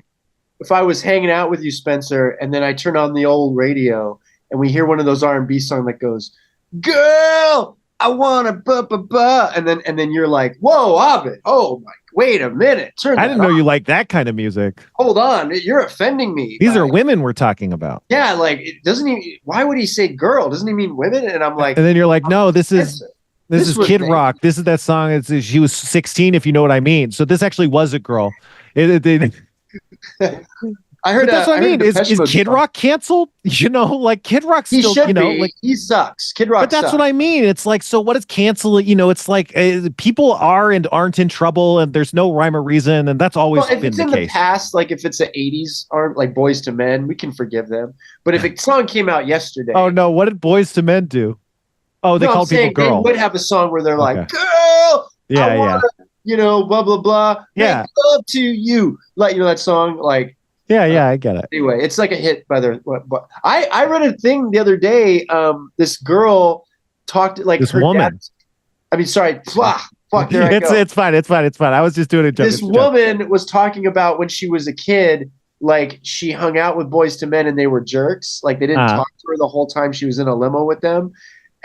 Speaker 7: if I was hanging out with you, Spencer, and then I turn on the old radio and we hear one of those R&B songs that goes, "Girl, I wanna ba ba ba," and then you're like, "Whoa, Abed! Oh my, wait a minute!
Speaker 6: I didn't know you like that kind of music.
Speaker 7: Hold on, you're offending me."
Speaker 6: These are women we're talking about.
Speaker 7: Yeah, like it doesn't he? Why would he say girl? Doesn't he mean women? And I'm like,
Speaker 6: and then you're like, no, this is Kid Rock. This is that song. She was 16, if you know what I mean. So this actually was a girl.
Speaker 7: I heard
Speaker 6: that's what I mean. Is Kid Rock canceled? You know, like Kid Rock still, you know, like
Speaker 7: he sucks. Kid Rock.
Speaker 6: But that's
Speaker 7: sucks.
Speaker 6: what I mean. It's like, so what is cancel? You know, it's like people are and aren't in trouble, and there's no rhyme or reason, and that's always been the case. If it's in the
Speaker 7: past, like if it's the 80s or like Boyz II Men, we can forgive them. But if a song came out yesterday,
Speaker 6: oh no, what did Boyz II Men do? Oh, they called people girl.
Speaker 7: They would have a song where they're like, "Girl, I wanna, you know, blah blah blah, make love to you," like, you know, that song, like.
Speaker 6: Yeah, I get it.
Speaker 7: Anyway, it's like a hit by the. I read a thing the other day. This girl talked like
Speaker 6: this woman.
Speaker 7: Sorry. Fuck. There I go.
Speaker 6: It's fine. I was just doing a joke.
Speaker 7: This woman was talking about when she was a kid, like she hung out with Boyz II Men and they were jerks. Like they didn't talk to her the whole time she was in a limo with them,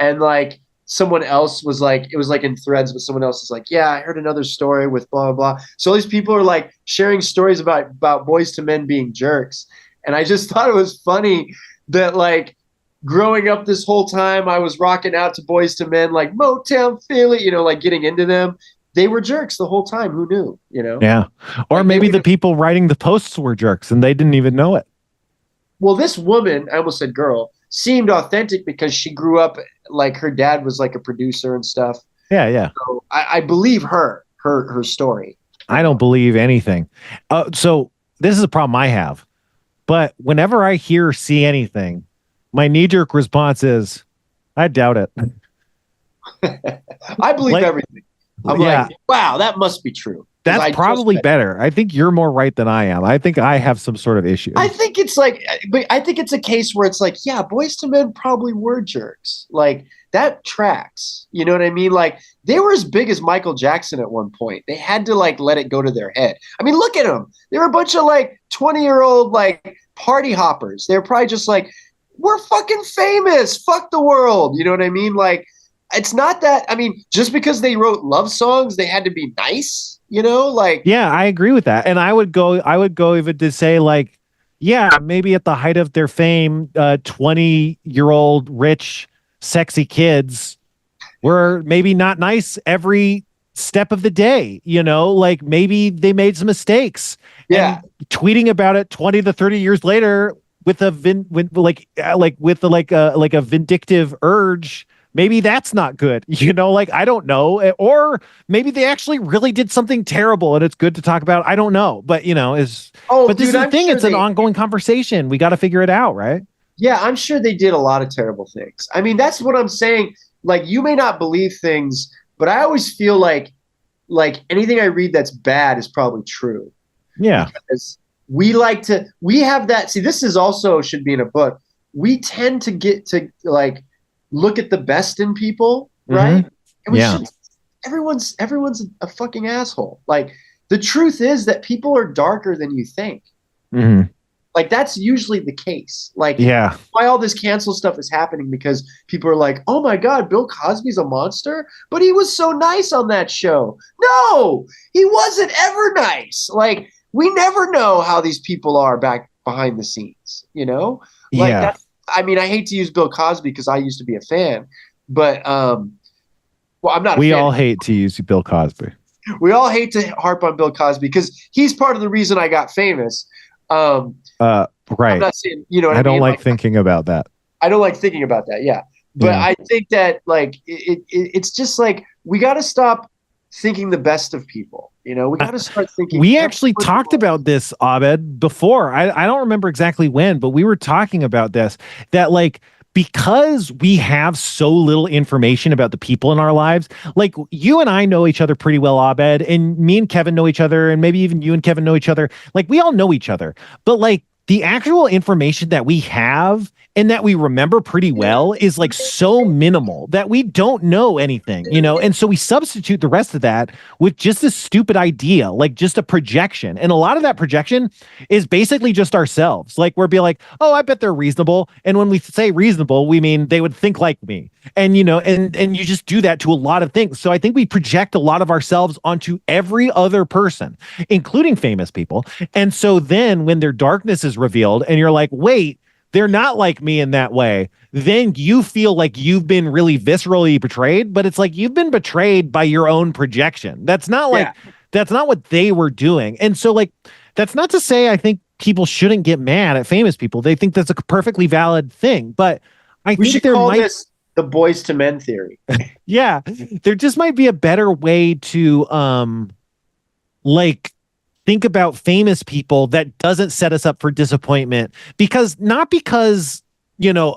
Speaker 7: and like. Someone else was like, it was like in threads, but someone else is like, yeah, I heard another story with blah, blah, blah. So all these people are like sharing stories about Boyz II Men being jerks. And I just thought it was funny that like growing up this whole time, I was rocking out to Boyz II Men, like Motown Philly, you know, like getting into them. They were jerks the whole time. Who knew, you know?
Speaker 6: Yeah. Or like maybe the people writing the posts were jerks and they didn't even know it.
Speaker 7: Well, this woman, I almost said girl, seemed authentic because she grew up like her dad was like a producer and stuff.
Speaker 6: Yeah.
Speaker 7: So I believe her story.
Speaker 6: I don't believe anything. So this is a problem I have. But whenever I hear or see anything, my knee-jerk response is, I doubt it.
Speaker 7: I believe everything. I'm like, wow, that must be true.
Speaker 6: That's probably better. I think you're more right than I am. I think I have some sort of issue.
Speaker 7: I think it's like, but I think it's a case where it's like, yeah, Boyz II Men probably were jerks. Like that tracks. You know what I mean? Like they were as big as Michael Jackson at one point. They had to like let it go to their head. I mean, look at them. They were a bunch of like 20-year-old like party hoppers. They're probably just like, we're fucking famous. Fuck the world. You know what I mean? Like it's not that. I mean, just because they wrote love songs, they had to be nice. You know, like
Speaker 6: yeah, I agree with that, and I would go even to say like, yeah, maybe at the height of their fame, 20-year-old rich, sexy kids were maybe not nice every step of the day. You know, like maybe they made some mistakes.
Speaker 7: Yeah,
Speaker 6: and tweeting about it 20 to 30 years later with a vindictive urge maybe that's not good. Like, I don't know. Or maybe they actually really did something terrible and it's good to talk about. I don't know. But, this
Speaker 8: dude,
Speaker 6: is the
Speaker 8: I'm
Speaker 6: thing.
Speaker 8: sure
Speaker 6: It's an ongoing conversation. We got to figure it out, right?
Speaker 8: Yeah, I'm sure they did a lot of terrible things. I mean, that's what I'm saying. Like, you may not believe things, but I always feel like anything I read that's bad is probably true.
Speaker 6: Yeah.
Speaker 8: Because we have that. See, this is also should be in a book. We tend to get to like look at the best in people, right? And we should. Everyone's a fucking asshole. Like, the truth is that people are darker than you think. Like, that's usually the case. Like, why all this cancel stuff is happening, because people are like, oh my God, Bill Cosby's a monster, but he was so nice on that show. No, he wasn't ever nice. Like, we never know how these people are back behind the scenes, Like, I mean, I hate to use Bill Cosby because I used to be a fan, but, well, I'm not.
Speaker 6: We all hate to use Bill Cosby.
Speaker 8: We all hate to harp on Bill Cosby because he's part of the reason I got famous.
Speaker 6: Right.
Speaker 8: I'm not saying, what I
Speaker 6: don't
Speaker 8: mean?
Speaker 6: like thinking about that.
Speaker 8: I don't like thinking about that. Yeah. But I think that like, it's just like, we got to stop thinking the best of people. We got to start thinking.
Speaker 6: We actually talked about this, Abed, before. I don't remember exactly when, but we were talking about this, that like, because we have so little information about the people in our lives, like you and I know each other pretty well, Abed, and me and Kevin know each other, and maybe even you and Kevin know each other. Like, we all know each other, but like the actual information that we have and that we remember pretty well is like so minimal that we don't know anything, and so we substitute the rest of that with just a stupid idea, like just a projection. And a lot of that projection is basically just ourselves. Like, we'll be like, oh, I bet they're reasonable. And when we say reasonable, we mean they would think like me. And, and you just do that to a lot of things. So I think we project a lot of ourselves onto every other person, including famous people. And so then when their darkness is revealed and you're like, wait, they're not like me in that way, then you feel like you've been really viscerally betrayed, but it's like you've been betrayed by your own projection. That's not like, that's not what they were doing. And so like, that's not to say I think people shouldn't get mad at famous people. They think that's a perfectly valid thing, but I think there might
Speaker 8: this the Boyz to Men theory.
Speaker 6: Yeah, there just might be a better way to like think about famous people that doesn't set us up for disappointment, because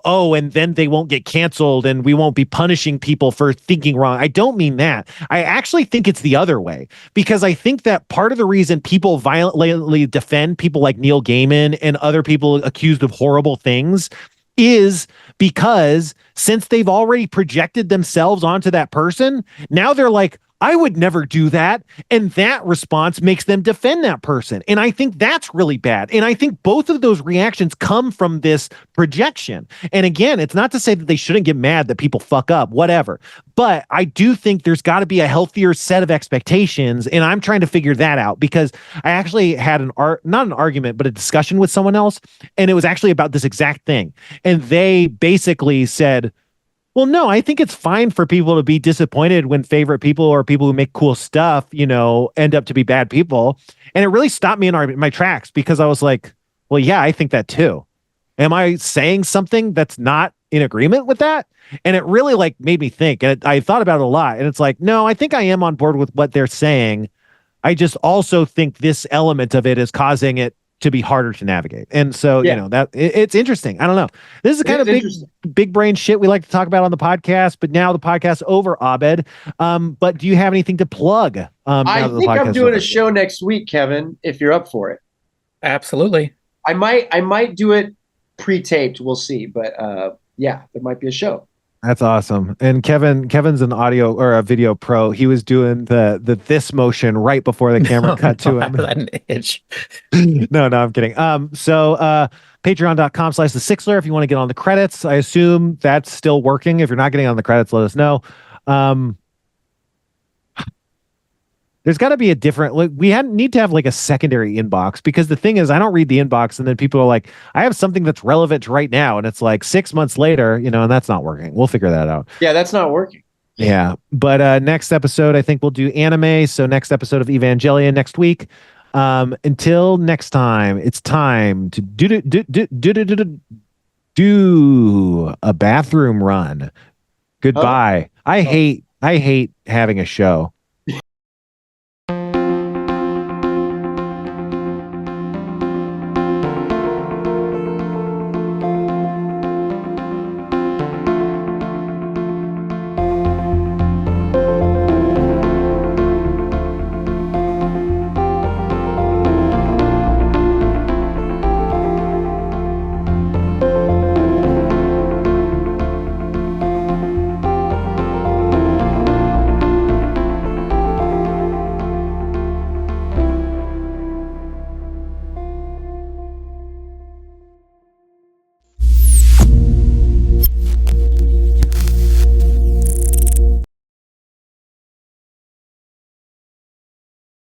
Speaker 6: oh, and then they won't get canceled and we won't be punishing people for thinking wrong. I don't mean that. I actually think it's the other way, because I think that part of the reason people violently defend people like Neil Gaiman and other people accused of horrible things is because since they've already projected themselves onto that person, now they're like, I would never do that. And that response makes them defend that person. And I think that's really bad. And I think both of those reactions come from this projection. And again, it's not to say that they shouldn't get mad that people fuck up, whatever. But I do think there's got to be a healthier set of expectations. And I'm trying to figure that out, because I actually had not an argument, but a discussion with someone else. And it was actually about this exact thing. And they basically said, well, no, I think it's fine for people to be disappointed when favorite people or people who make cool stuff, end up to be bad people. And it really stopped me in my tracks, because I was like, well, yeah, I think that too. Am I saying something that's not in agreement with that? And it really like made me think. And I thought about it a lot. And it's like, no, I think I am on board with what they're saying. I just also think this element of it is causing it to be harder to navigate. And so, that it's interesting. I don't know. This is the kind of big brain shit we like to talk about on the podcast, but now the podcast's over, Abed. But do you have anything to plug?
Speaker 8: I think I'm doing a show next week, Kevin, if you're up for it.
Speaker 5: Absolutely.
Speaker 8: I might do it pre-taped. We'll see. But there might be a show.
Speaker 6: That's awesome. And Kevin's an audio or a video pro. He was doing the this motion right before the camera cut to him.
Speaker 5: That an itch.
Speaker 6: No, I'm kidding. So patreon.com/the Sixler if you want to get on the credits. I assume that's still working. If you're not getting on the credits, let us know. There's got to be a different, like, we need to have like a secondary inbox, because the thing is, I don't read the inbox and then people are like, I have something that's relevant right now. And it's like 6 months later, and that's not working. We'll figure that out.
Speaker 8: Yeah, that's not working.
Speaker 6: Yeah. But next episode, I think we'll do anime. So next episode of Evangelion next week. Until next time, it's time to do a bathroom run. Goodbye. I hate having a show